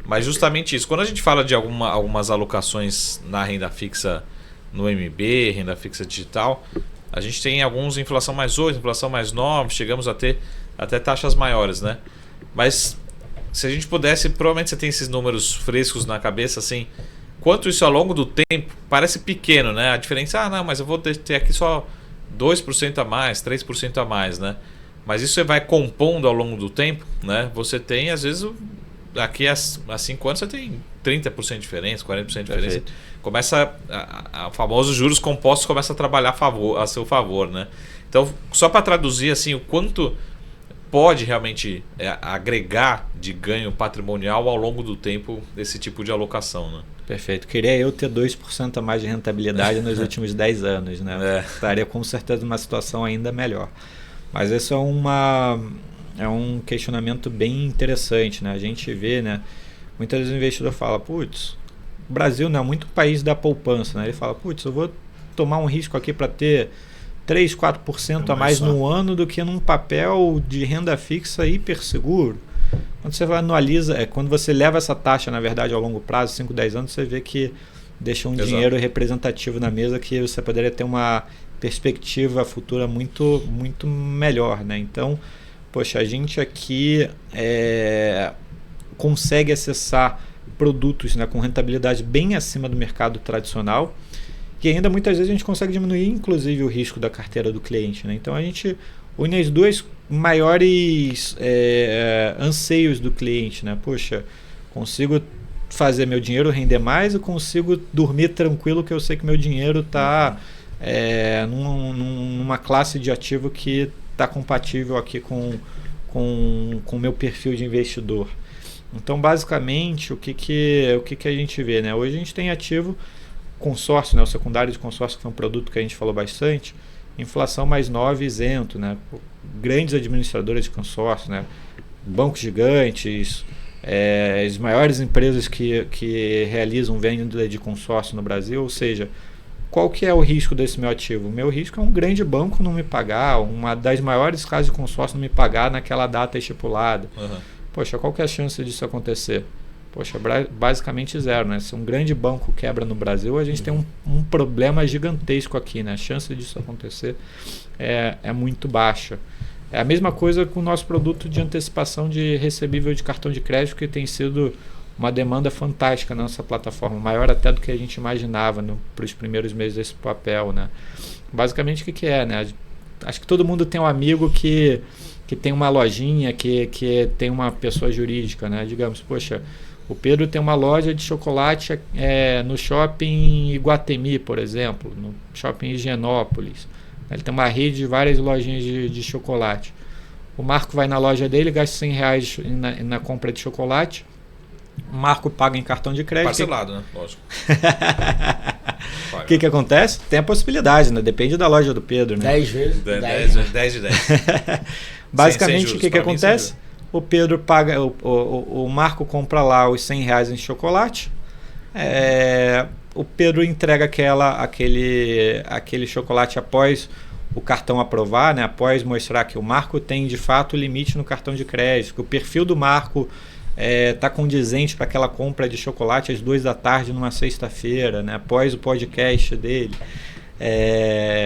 Mas justamente isso, quando a gente fala de algumas alocações na renda fixa no MB, renda fixa digital, a gente tem alguns inflação mais 8, inflação mais 9, chegamos a ter até taxas maiores, né? Mas se a gente pudesse, provavelmente você tem esses números frescos na cabeça, assim, quanto isso ao longo do tempo parece pequeno, né? A diferença, não, mas eu vou ter aqui só 2% a mais, 3% a mais, né? Mas isso você vai compondo ao longo do tempo, né? Você tem, às vezes, daqui a 5 anos você tem 30% de diferença, 40% de diferença. Perfeito. Começa a famosos juros compostos começa a trabalhar a seu favor, né? Então, só para traduzir assim, o quanto pode realmente agregar de ganho patrimonial ao longo do tempo desse tipo de alocação, né? Perfeito. Queria eu ter 2% a mais de rentabilidade nos últimos 10 anos, né? Estaria com certeza numa situação ainda melhor. Mas isso é um questionamento bem interessante, né? A gente vê, né? Muitas vezes o investidor fala, putz, o Brasil não é muito país da poupança, né? Ele fala, putz, eu vou tomar um risco aqui para ter 3, 4% a mais no ano do que num papel de renda fixa hiper seguro. Quando você analisa, quando você leva essa taxa, na verdade, ao longo prazo, 5, 10 anos, você vê que deixa um dinheiro representativo na mesa que você poderia ter uma perspectiva futura muito, muito melhor, né? Então, poxa, a gente aqui consegue acessar produtos, né, com rentabilidade bem acima do mercado tradicional, e ainda muitas vezes a gente consegue diminuir inclusive o risco da carteira do cliente, né? Então a gente une as duas maiores anseios do cliente, né? Poxa, consigo fazer meu dinheiro render mais, eu consigo dormir tranquilo que eu sei que meu dinheiro está numa classe de ativo que está compatível aqui com o meu perfil de investidor. Então, basicamente, o que a gente vê, né? Hoje a gente tem ativo consórcio, né? O secundário de consórcio, que foi um produto que a gente falou bastante, inflação mais 9 isento, né? Grandes administradoras de consórcio, né? Bancos gigantes, as maiores empresas que realizam venda de consórcio no Brasil. Ou seja, qual que é o risco desse meu ativo? O meu risco é um grande banco não me pagar, uma das maiores casas de consórcio não me pagar naquela data estipulada. Poxa, qual que é a chance disso acontecer? Poxa, basicamente zero, né? Se um grande banco quebra no Brasil, a gente tem um problema gigantesco aqui, né? A chance disso acontecer é muito baixa. É a mesma coisa com o nosso produto de antecipação de recebível de cartão de crédito, que tem sido uma demanda fantástica na nossa plataforma, maior até do que a gente imaginava para os primeiros meses desse papel, né? Basicamente, o que é, né? Acho que todo mundo tem um amigo que tem uma lojinha, que tem uma pessoa jurídica, né? Digamos, poxa, o Pedro tem uma loja de chocolate no shopping Iguatemi, por exemplo, no shopping Higienópolis. Ele tem uma rede de várias lojinhas de chocolate. O Marco vai na loja dele, gasta R$100 na compra de chocolate. O Marco paga em cartão de crédito. Parcelado, né? Lógico. O que acontece? Tem a possibilidade, né? Depende da loja do Pedro, né? 10 vezes. 10 de 10. Basicamente, sem o que acontece? O Pedro paga, o Marco compra lá os R$100 em chocolate. O Pedro entrega aquele chocolate após o cartão aprovar, né? Após mostrar que o Marco tem de fato limite no cartão de crédito, que o perfil do Marco está condizente para aquela compra de chocolate às 2 da tarde numa sexta-feira, né? Após o podcast dele.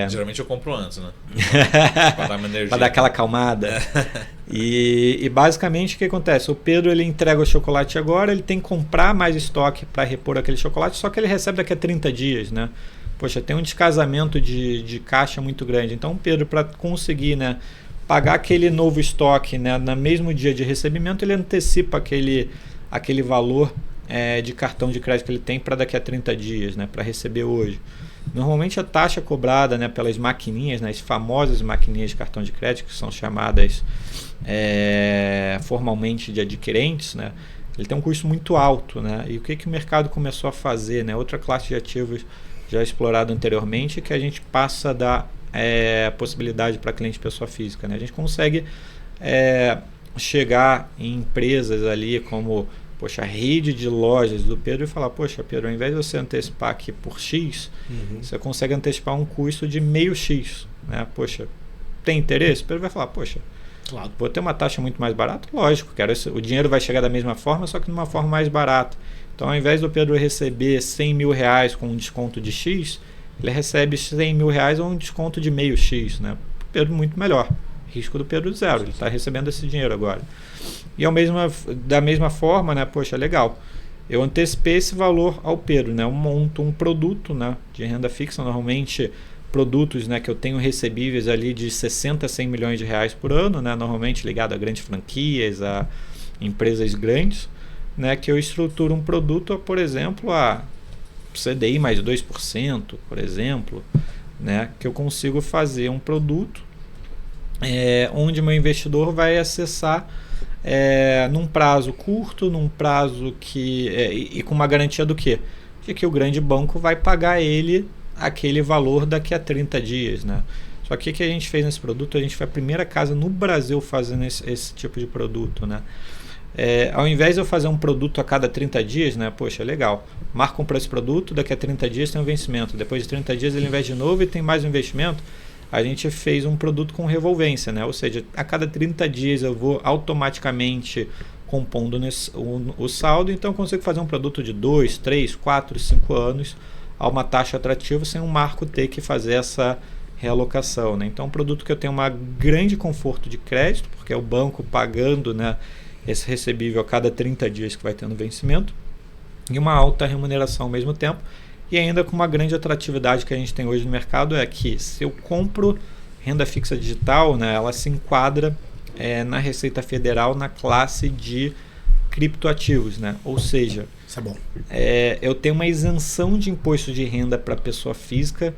Geralmente eu compro antes, né? Para dar uma energia. Para dar aquela acalmada. E basicamente o que acontece? O Pedro ele entrega o chocolate agora, ele tem que comprar mais estoque para repor aquele chocolate, só que ele recebe daqui a 30 dias, né? Poxa, tem um descasamento de caixa muito grande. Então o Pedro, para conseguir, né, pagar aquele novo estoque, né, no mesmo dia de recebimento, ele antecipa aquele valor de cartão de crédito que ele tem para daqui a 30 dias, né, para receber hoje. Normalmente a taxa cobrada, né, pelas maquininhas, né, as famosas maquininhas de cartão de crédito, que são chamadas formalmente de adquirentes, né, ele tem um custo muito alto, né, e o que o mercado começou a fazer, né, outra classe de ativos já explorado anteriormente, que a gente passa a dar possibilidade para cliente pessoa física, né, a gente consegue chegar em empresas ali como a rede de lojas do Pedro e falar, poxa, Pedro, ao invés de você antecipar aqui por X, você consegue antecipar um custo de meio X, né? Poxa, tem interesse? O Pedro vai falar, poxa, claro, vou ter uma taxa muito mais barata? Lógico, o dinheiro vai chegar da mesma forma, só que de uma forma mais barata. Então, ao invés do Pedro receber 100 mil reais com um desconto de X, ele recebe 100 mil reais ou um desconto de meio X, né? O Pedro muito melhor. Risco do Pedro zero, ele está recebendo esse dinheiro agora. E da mesma forma, né, poxa, legal, eu antecipei esse valor ao Pedro, né, eu monto um produto, né, de renda fixa, normalmente produtos, né, que eu tenho recebíveis ali de 60 a 100 milhões de reais por ano, né, normalmente ligado a grandes franquias, a empresas grandes, né, que eu estruturo um produto, por exemplo, a CDI mais 2%, por exemplo, né, que eu consigo fazer um produto onde meu investidor vai acessar num prazo curto, num prazo e com uma garantia do quê? De que o grande banco vai pagar ele aquele valor daqui a 30 dias, né? Só que o que a gente fez nesse produto? A gente foi a primeira casa no Brasil fazendo esse tipo de produto, né? Ao invés de eu fazer um produto a cada 30 dias, né? Poxa, legal. Marco comprou esse produto, daqui a 30 dias tem um vencimento. Depois de 30 dias ele investe de novo e tem mais um investimento. A gente fez um produto com revolvência, né? Ou seja, a cada 30 dias eu vou automaticamente compondo o saldo, então eu consigo fazer um produto de 2, 3, 4, 5 anos a uma taxa atrativa sem um marco ter que fazer essa realocação, né? Então é um produto que eu tenho um grande conforto de crédito, porque é o banco pagando, né, esse recebível a cada 30 dias que vai tendo vencimento, e uma alta remuneração ao mesmo tempo. E ainda com uma grande atratividade que a gente tem hoje no mercado é que se eu compro renda fixa digital, né, ela se enquadra na Receita Federal na classe de criptoativos, né? Ou seja, isso é bom. Eu tenho uma isenção de imposto de renda para pessoa física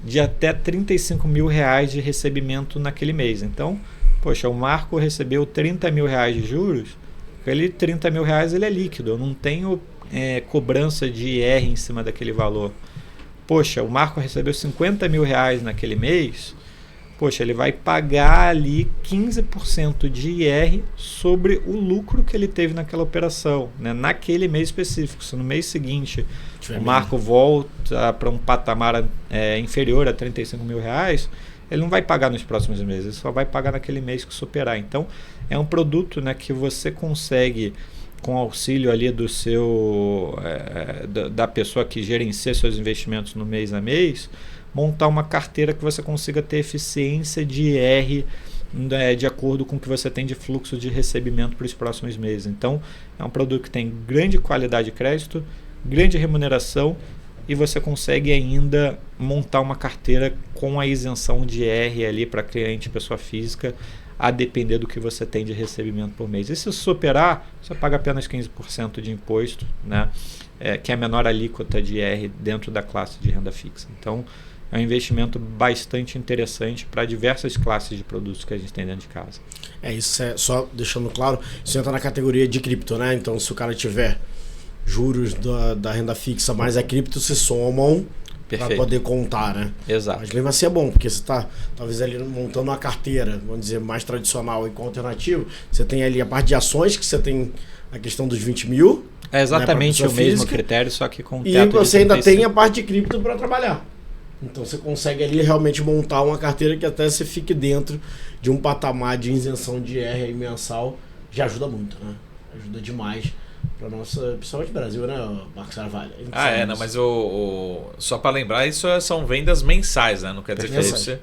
de até 35 mil reais de recebimento naquele mês. Então, poxa, o Marco recebeu 30 mil reais de juros, aquele 30 mil reais ele é líquido, eu não tenho cobrança de IR em cima daquele valor. Poxa, o Marco recebeu 50 mil reais naquele mês, poxa, ele vai pagar ali 15% de IR sobre o lucro que ele teve naquela operação, né? Naquele mês específico. Se no mês seguinte o Marco volta para um patamar inferior a 35 mil reais, ele não vai pagar nos próximos meses, ele só vai pagar naquele mês que superar. Então, é um produto, né, que você consegue, com auxílio ali da pessoa que gerencia seus investimentos no mês a mês, montar uma carteira que você consiga ter eficiência de IR de acordo com o que você tem de fluxo de recebimento para os próximos meses. Então, é um produto que tem grande qualidade de crédito, grande remuneração, e você consegue ainda montar uma carteira com a isenção de IR ali para cliente, pessoa física, a depender do que você tem de recebimento por mês. E se superar, você paga apenas 15% de imposto, né? Que é a menor alíquota de IR dentro da classe de renda fixa. Então, é um investimento bastante interessante para diversas classes de produtos que a gente tem dentro de casa. Isso só deixando claro, isso entra na categoria de cripto, né? Então, se o cara tiver juros da renda fixa mais a cripto, se somam para poder contar, né? Exato. Mas mesmo assim é bom, porque você está talvez ali montando uma carteira, vamos dizer, mais tradicional e com alternativo. Você tem ali a parte de ações, que você tem a questão dos 20 mil. É exatamente, né, o mesmo critério, só que com teto. E você ainda tem a parte de cripto para trabalhar. Então você consegue ali realmente montar uma carteira que até você fique dentro de um patamar de isenção de IR aí mensal. Já ajuda muito, né? Ajuda demais para nossa, principalmente Brasil, né, Marcos Carvalho? Não, mas só para lembrar, isso são vendas mensais, né? Não quer dizer que você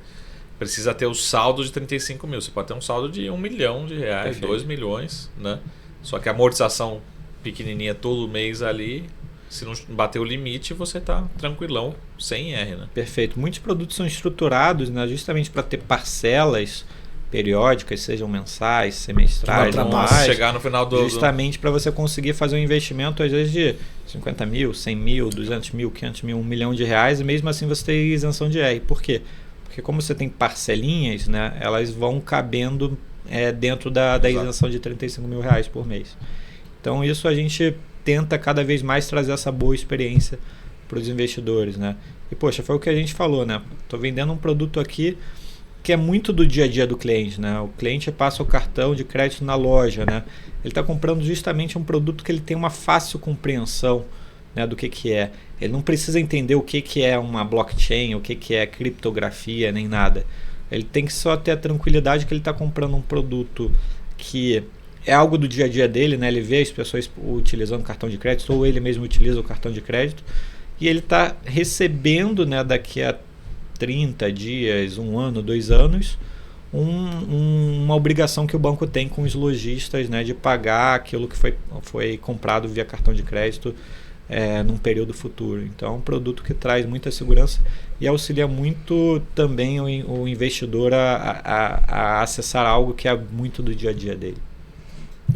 precisa ter o saldo de 35 mil. Você pode ter um saldo de 1 milhão de reais, perfeito, 2 milhões, né? Só que a amortização pequenininha todo mês ali, se não bater o limite, você está tranquilão, sem IR, né? Perfeito. Muitos produtos são estruturados, né, justamente para ter parcelas periódicas, sejam mensais, semestrais, anuais, chegar no final justamente para você conseguir fazer um investimento às vezes de 50 mil, 100 mil, 200 mil, 500 mil, R$1 milhão, e mesmo assim você tem isenção de IR. Por quê? Porque como você tem parcelinhas, né, elas vão cabendo dentro da isenção de R$35 mil por mês. Então isso a gente tenta cada vez mais trazer essa boa experiência para os investidores, né? E poxa, foi o que a gente falou, né? Estou vendendo um produto aqui que é muito do dia a dia do cliente, né? O cliente passa o cartão de crédito na loja, né? Ele está comprando justamente um produto que ele tem uma fácil compreensão, né, do que é. Ele não precisa entender o que é uma blockchain, o que é criptografia, nem nada. Ele tem que só ter a tranquilidade que ele está comprando um produto que é algo do dia a dia dele, né? Ele vê as pessoas utilizando cartão de crédito, ou ele mesmo utiliza o cartão de crédito, e ele está recebendo, né, daqui a 30 dias, 1 ano, 2 anos, uma obrigação que o banco tem com os lojistas, né, de pagar aquilo que foi comprado via cartão de crédito num período futuro. Então é um produto que traz muita segurança e auxilia muito também o investidor a acessar algo que é muito do dia a dia dele.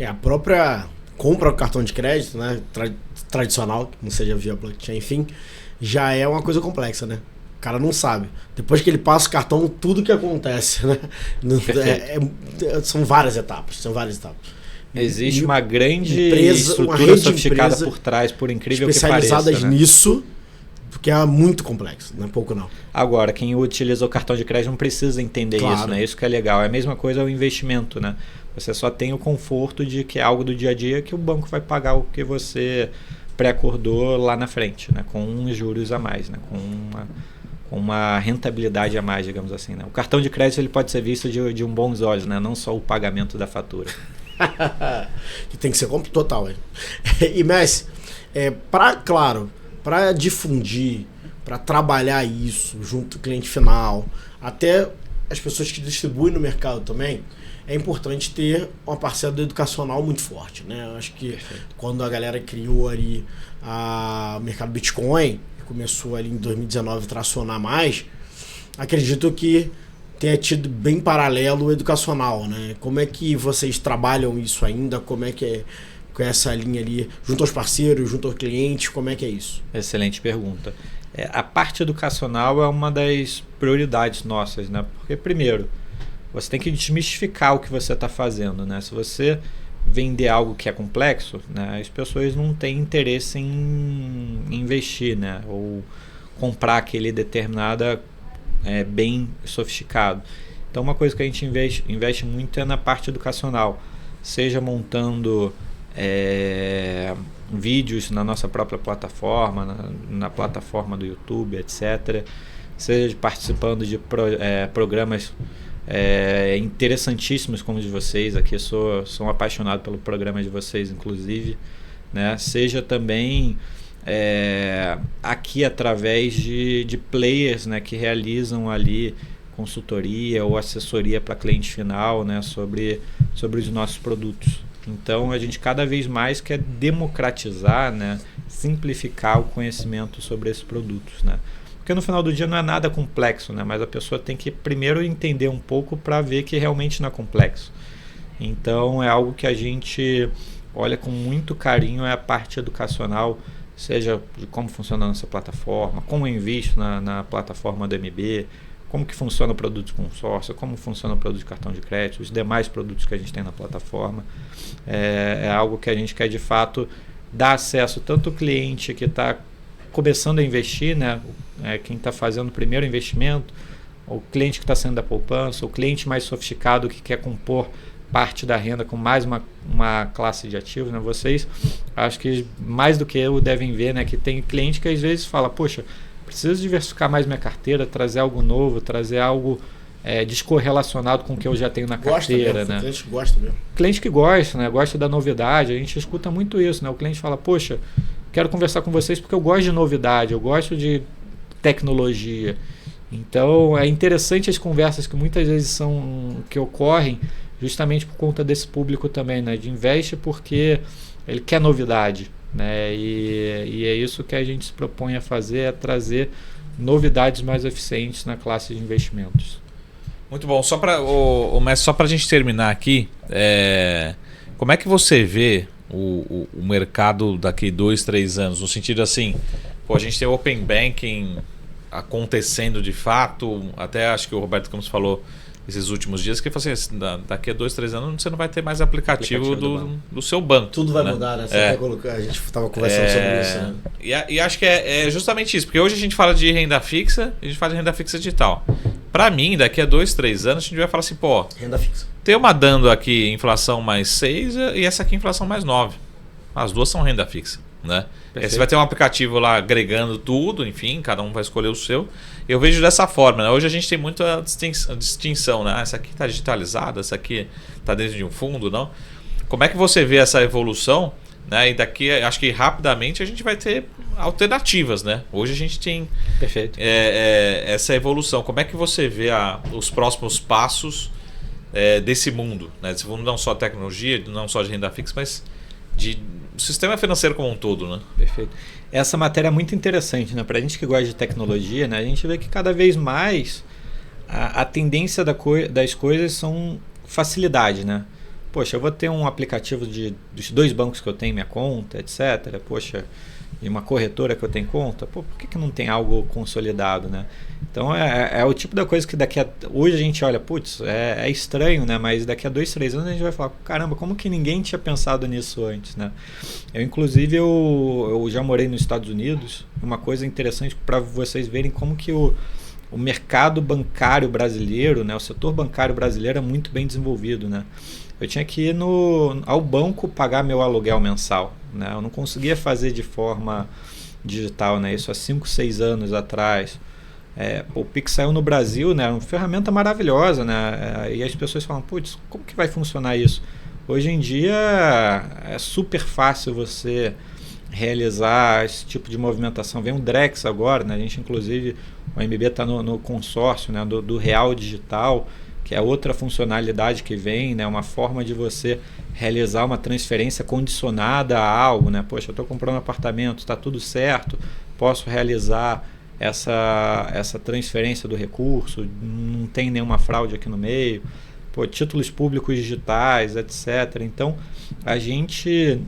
A própria compra do cartão de crédito, né, tradicional, que não seja via blockchain, enfim, já é uma coisa complexa, né? O cara não sabe. Depois que ele passa o cartão, tudo que acontece, né? São várias etapas. Existe uma grande estrutura sofisticada por trás, por incrível que pareça. Especializadas nisso, porque é muito complexo, não é pouco não. Agora, quem utiliza o cartão de crédito não precisa entender isso, né? Isso que é legal. É a mesma coisa o investimento, né? Você só tem o conforto de que é algo do dia a dia que o banco vai pagar o que você pré-acordou lá na frente, né? Com uns juros a mais, né? Com uma rentabilidade a mais, digamos assim, né? O cartão de crédito ele pode ser visto de um bons olhos, né? Não só o pagamento da fatura. Que tem que ser total. E Messi, para difundir, para trabalhar isso junto ao cliente final, até as pessoas que distribuem no mercado também, é importante ter uma parcela do educacional muito forte, né? Eu acho que quando a galera criou ali o mercado Bitcoin, começou ali em 2019 a tracionar mais, acredito que tenha tido bem paralelo o educacional, né? Como é que vocês trabalham isso ainda? Como é que é com essa linha ali, junto aos parceiros, junto aos clientes, como é que é isso? Excelente pergunta. A parte educacional é uma das prioridades nossas, né? Porque, primeiro, você tem que desmistificar o que você está fazendo, né? Se você vender algo que é complexo, né, as pessoas não têm interesse em investir, né? Ou comprar aquele determinado bem sofisticado. Então, uma coisa que a gente investe muito é na parte educacional, seja montando vídeos na nossa própria plataforma, na plataforma do YouTube, etc. Seja participando de programas interessantíssimos como os de vocês. Aqui sou um apaixonado pelo programa de vocês, inclusive, né? Seja também aqui através de players, né, que realizam ali consultoria ou assessoria para cliente final, né, sobre os nossos produtos. Então a gente cada vez mais quer democratizar, né, simplificar o conhecimento sobre esses produtos, né? Porque no final do dia não é nada complexo, né? Mas a pessoa tem que primeiro entender um pouco para ver que realmente não é complexo. Então é algo que a gente olha com muito carinho, é a parte educacional, seja de como funciona a nossa plataforma, como eu invisto na plataforma do MB, como que funciona o produto de consórcio, como funciona o produto de cartão de crédito, os demais produtos que a gente tem na plataforma. É algo que a gente quer de fato dar acesso tanto ao cliente que está começando a investir, né? Quem está fazendo o primeiro investimento, o cliente que está saindo da poupança, o cliente mais sofisticado que quer compor parte da renda com mais uma classe de ativos, né? Vocês, acho que mais do que eu, devem ver, né, que tem cliente que às vezes fala, poxa, preciso diversificar mais minha carteira, trazer algo novo, trazer algo descorrelacionado com o que eu já tenho na carteira, né? O cliente gosta mesmo. Cliente que gosta, né? Gosta da novidade, a gente escuta muito isso, né? O cliente fala, poxa, quero conversar com vocês porque eu gosto de novidade, eu gosto de tecnologia. Então é interessante as conversas que muitas vezes que ocorrem justamente por conta desse público também, né? De investe porque ele quer novidade, né? E é isso que a gente se propõe a fazer, é trazer novidades mais eficientes na classe de investimentos. Muito bom. Mestre, só para a gente terminar aqui, como é que você vê o mercado daqui 2, 3 anos? No sentido assim, a gente tem o Open Banking acontecendo de fato, até acho que o Roberto Campos falou esses últimos dias, que ele falou assim, daqui a 2, 3 anos você não vai ter mais aplicativo do seu banco. Tudo vai mudar, né? A gente estava conversando sobre isso. Né? E acho que é justamente isso, porque hoje a gente fala de renda fixa, a gente fala de renda fixa digital. Para mim, daqui a 2, 3 anos, a gente vai falar assim, renda fixa. Tem uma dando aqui inflação mais 6 e essa aqui inflação mais 9. As duas são renda fixa, né? Você vai ter um aplicativo lá agregando tudo, enfim, cada um vai escolher o seu. Eu vejo dessa forma, né? Hoje a gente tem muita distinção, né? Essa aqui está digitalizada, essa aqui está dentro de um fundo, não? Como é que você vê essa evolução? Né? E daqui, acho que rapidamente a gente vai ter alternativas, né? Hoje a gente tem essa evolução. Como é que você vê os próximos passos desse mundo? Né? Desse mundo não só tecnologia, não só de renda fixa, mas de sistema financeiro como um todo, né? Perfeito. Essa matéria é muito interessante, né? Para a gente que gosta de tecnologia, né? A gente vê que cada vez mais a tendência das coisas são facilidade, né? Poxa, eu vou ter um aplicativo dos 2 bancos que eu tenho minha conta, etc. Poxa, e uma corretora que eu tenho conta, por que não tem algo consolidado, né? Então é o tipo da coisa que hoje a gente olha, putz, é estranho, né? Mas daqui a 2, 3 anos a gente vai falar, caramba, como que ninguém tinha pensado nisso antes, né? Inclusive, eu já morei nos Estados Unidos, uma coisa interessante para vocês verem como que o mercado bancário brasileiro, né? O setor bancário brasileiro é muito bem desenvolvido, né? Eu tinha que ir ao banco pagar meu aluguel mensal, né? Eu não conseguia fazer de forma digital, né? Isso há 5, 6 anos atrás. O Pix saiu no Brasil, né? Uma ferramenta maravilhosa, né? E as pessoas falam, putz, como que vai funcionar isso? Hoje em dia é super fácil você realizar esse tipo de movimentação. Vem o Drex agora, né? A gente, inclusive, o MB está no consórcio, né? do Real Digital, que é outra funcionalidade que vem, né? Uma forma de você realizar uma transferência condicionada a algo, né? Poxa, eu estou comprando um apartamento, está tudo certo, posso realizar essa transferência do recurso, não tem nenhuma fraude aqui no meio, títulos públicos digitais, etc. Então, a gente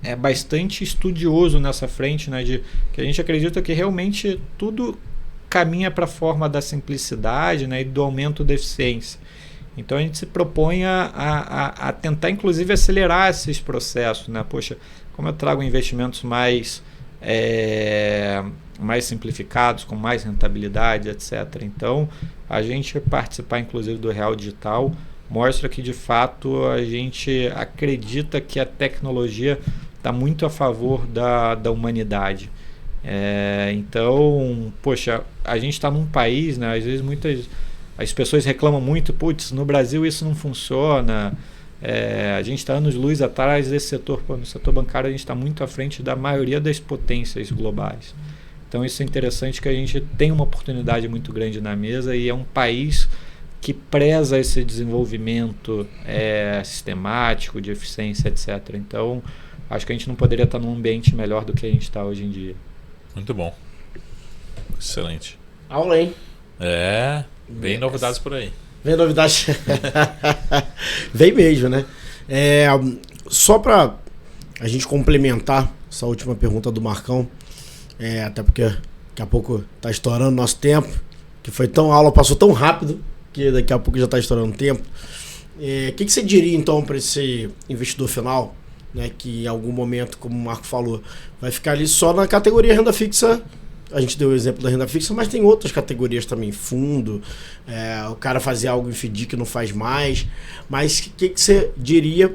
é bastante estudioso nessa frente, né? Que a gente acredita que realmente tudo caminha para a forma da simplicidade, né, e do aumento da eficiência. Então a gente se propõe a tentar, inclusive, acelerar esses processos, né? Poxa, como eu trago investimentos mais simplificados, com mais rentabilidade, etc. Então, a gente participar, inclusive, do Real Digital mostra que, de fato, a gente acredita que a tecnologia está muito a favor da humanidade. Então, poxa, a gente está num país, né? Às vezes as pessoas reclamam muito, putz, no Brasil isso não funciona, a gente está anos-luz atrás desse setor. No setor bancário a gente está muito à frente da maioria das potências globais. Então isso é interessante, que a gente tem uma oportunidade muito grande na mesa e é um país que preza esse desenvolvimento sistemático, de eficiência, etc. Então, acho que a gente não poderia estar num ambiente melhor do que a gente está hoje em dia. Muito bom. Excelente. Aula, hein? Vem novidades por aí. Vem novidades. Vem mesmo, né? Só para a gente complementar essa última pergunta do Marcão, até porque daqui a pouco tá estourando nosso tempo, que foi a aula passou tão rápido que daqui a pouco já tá estourando o tempo. O que você diria então para esse investidor final, né, que em algum momento, como o Marco falou, vai ficar ali só na categoria renda fixa? A gente deu o exemplo da renda fixa, mas tem outras categorias também, fundo, o cara fazer algo em FDIC que não faz mais. Mas o que você diria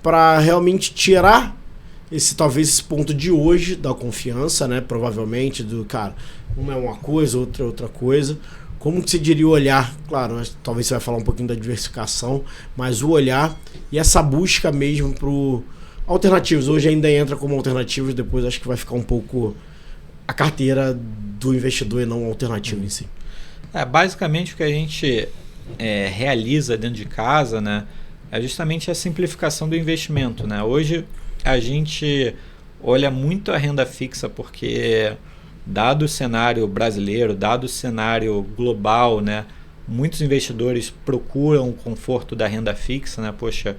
para realmente tirar talvez esse ponto de hoje da confiança, né? Provavelmente, do cara, uma é uma coisa, outra é outra coisa. Como que você diria o olhar? Claro, talvez você vai falar um pouquinho da diversificação, mas o olhar e essa busca mesmo para alternativos. Hoje ainda entra como alternativos, depois acho que vai ficar um pouco a carteira do investidor e não alternativo em si. Basicamente o que a gente realiza dentro de casa, né, é justamente a simplificação do investimento, né? Hoje a gente olha muito a renda fixa porque, dado o cenário brasileiro, dado o cenário global, né, muitos investidores procuram o conforto da renda fixa, né? Poxa,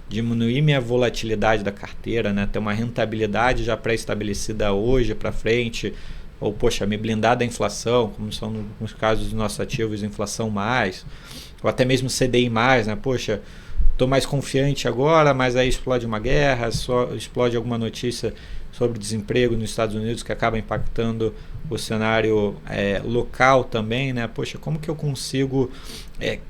diminuir minha volatilidade da carteira, né? Ter uma rentabilidade já pré-estabelecida hoje para frente, ou poxa, me blindar da inflação, como são nos casos dos nossos ativos, inflação mais, ou até mesmo CDI mais, né? Poxa, estou mais confiante agora, mas aí explode uma guerra, só explode alguma notícia sobre desemprego nos Estados Unidos que acaba impactando o cenário local também, né? Poxa, como que eu consigo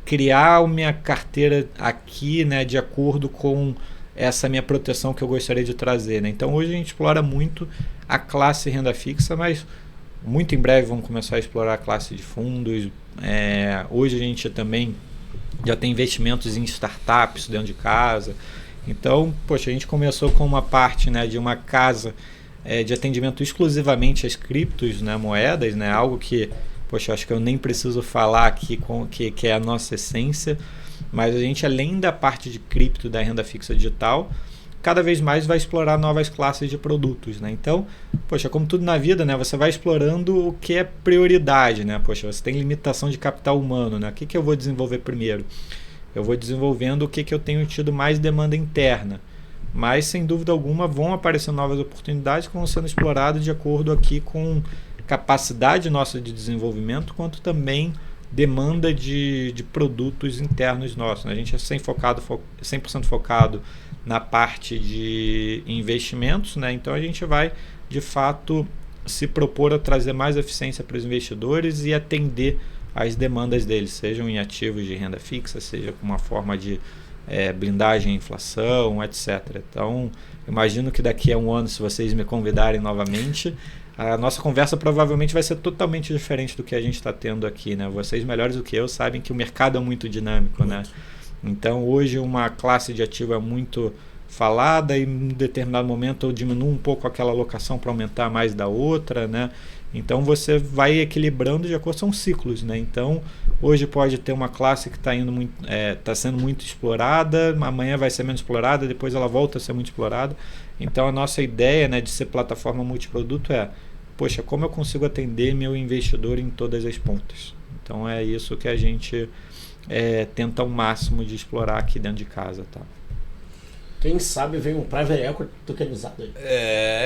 criar a minha carteira aqui, né, de acordo com essa minha proteção que eu gostaria de trazer, né? Então hoje a gente explora muito a classe renda fixa, mas muito em breve vamos começar a explorar a classe de fundos. Hoje a gente também já tem investimentos em startups dentro de casa. Então, poxa, a gente começou com uma parte, né, de uma casa de atendimento exclusivamente às criptos, né, moedas, né, algo que, poxa, acho que eu nem preciso falar aqui que é a nossa essência, mas a gente, além da parte de cripto da renda fixa digital, cada vez mais vai explorar novas classes de produtos, né? Então, poxa, como tudo na vida, né, você vai explorando o que é prioridade, né? Poxa, você tem limitação de capital humano, né? O que eu vou desenvolver primeiro? Eu vou desenvolvendo o que eu tenho tido mais demanda interna. Mas, sem dúvida alguma, vão aparecer novas oportunidades que vão sendo exploradas de acordo aqui com capacidade nossa de desenvolvimento, quanto também demanda de produtos internos nossos, né? A gente é 100% focado na parte de investimentos, né? Então a gente vai, de fato, se propor a trazer mais eficiência para os investidores e atender as demandas deles, sejam em ativos de renda fixa, seja com uma forma de blindagem à inflação, etc. Então, imagino que daqui a um ano, se vocês me convidarem novamente, a nossa conversa provavelmente vai ser totalmente diferente do que a gente está tendo aqui, né? Vocês melhores do que eu sabem que o mercado é muito dinâmico, né? Então, hoje uma classe de ativo é muito falada e em um determinado momento eu diminuo um pouco aquela alocação para aumentar mais da outra, né? Então você vai equilibrando de acordo, são ciclos, né? Então hoje pode ter uma classe que está sendo muito explorada, amanhã vai ser menos explorada, depois ela volta a ser muito explorada. Então a nossa ideia, né, de ser plataforma multiproduto poxa, como eu consigo atender meu investidor em todas as pontas? Então é isso que a gente tenta ao máximo de explorar aqui dentro de casa, tá? Quem sabe vem um private equity tokenizado aí.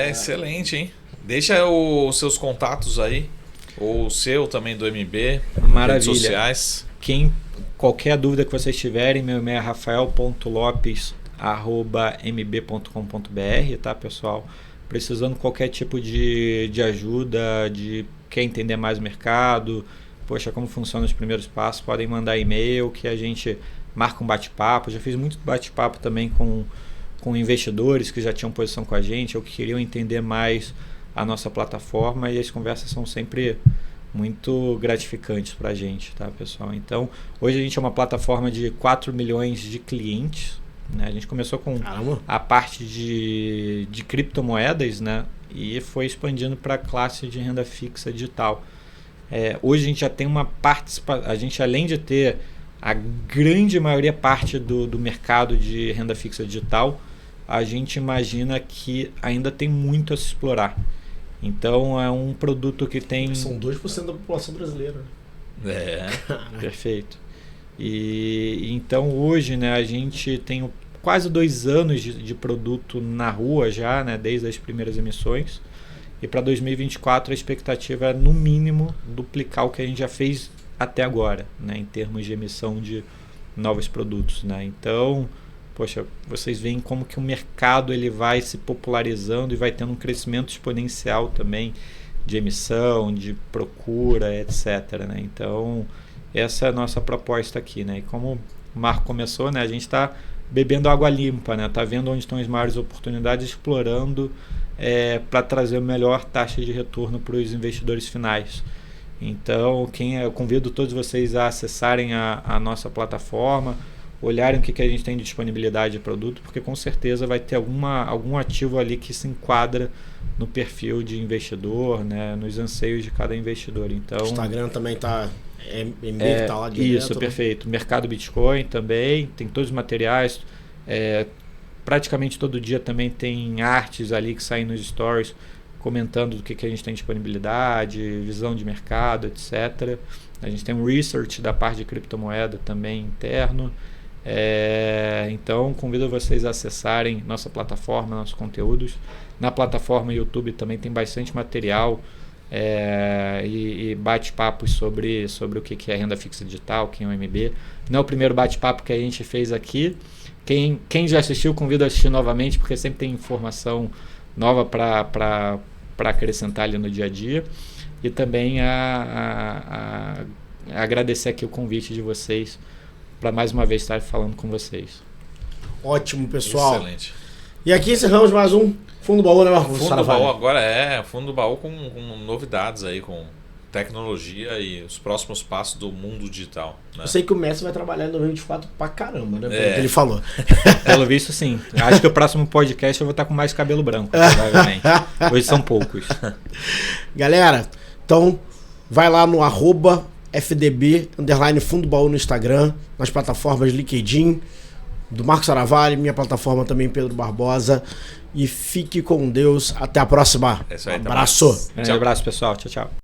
Excelente, hein? Deixa os seus contatos aí, ou o seu também do MB, Maravilha. Redes sociais. Qualquer dúvida que vocês tiverem, meu e-mail é rafael.lopes@mb.com.br, tá, pessoal? Precisando qualquer tipo de ajuda, quer entender mais o mercado, poxa, como funcionam os primeiros passos, podem mandar e-mail que a gente marca um bate-papo. Já fiz muito bate-papo também com investidores que já tinham posição com a gente ou que queriam entender mais a nossa plataforma, e as conversas são sempre muito gratificantes para a gente, tá, pessoal? Então, hoje a gente é uma plataforma de 4 milhões de clientes, né? A gente começou com a parte de criptomoedas, né? E foi expandindo para a classe de renda fixa digital. Hoje a gente já tem uma participação, a gente, além de ter a grande maioria parte do mercado de renda fixa digital, a gente imagina que ainda tem muito a se explorar. Então é um produto que tem... São 2% da população brasileira. Perfeito. E então hoje, né, a gente tem quase 2 anos de produto na rua já, né, desde as primeiras emissões. E para 2024 a expectativa é, no mínimo, duplicar o que a gente já fez até agora, né, em termos de emissão de novos produtos, né? Então, poxa, vocês veem como que o mercado ele vai se popularizando e vai tendo um crescimento exponencial também de emissão, de procura, etc, né? Então, essa é a nossa proposta aqui, né? E como o Marco começou, né, a gente está bebendo água limpa, né? Tá vendo onde estão as maiores oportunidades, explorando para trazer a melhor taxa de retorno para os investidores finais. Então, eu convido todos vocês a acessarem a nossa plataforma, olharem o que a gente tem de disponibilidade de produto, porque com certeza vai ter algum ativo ali que se enquadra no perfil de investidor, né, nos anseios de cada investidor. Então, o Instagram também está tá lá direto. Isso, perfeito. Mercado Bitcoin também, tem todos os materiais. Praticamente todo dia também tem artes ali que saem nos stories comentando do que a gente tem disponibilidade, visão de mercado, etc. A gente tem um research da parte de criptomoeda também interno. Então, convido vocês a acessarem nossa plataforma, nossos conteúdos. Na plataforma YouTube também tem bastante material e bate-papos sobre o que é renda fixa digital, quem é o MB. Não é o primeiro bate-papo que a gente fez aqui. Quem já assistiu, convido a assistir novamente, porque sempre tem informação nova para acrescentar ali no dia a dia. E também agradecer aqui o convite de vocês para mais uma vez estar falando com vocês. Ótimo, pessoal. Excelente. E aqui encerramos mais um Fundo do Baú, né, Marcos? Fundo do Baú agora Fundo do Baú com novidades aí, com tecnologia e os próximos passos do mundo digital. Né? Eu sei que o Messi vai trabalhar em 2024 pra caramba, né? Pelo que ele falou. Pelo visto, sim. Acho que o próximo podcast eu vou estar com mais cabelo branco, provavelmente. Hoje são poucos. Galera, então vai lá no @FDB_Fundo do Baú no Instagram, nas plataformas LinkedIn, do Marcos Aravalho, minha plataforma também, Pedro Barbosa. E fique com Deus. Até a próxima. É isso aí, abraço. Um abraço, pessoal. Tchau, tchau.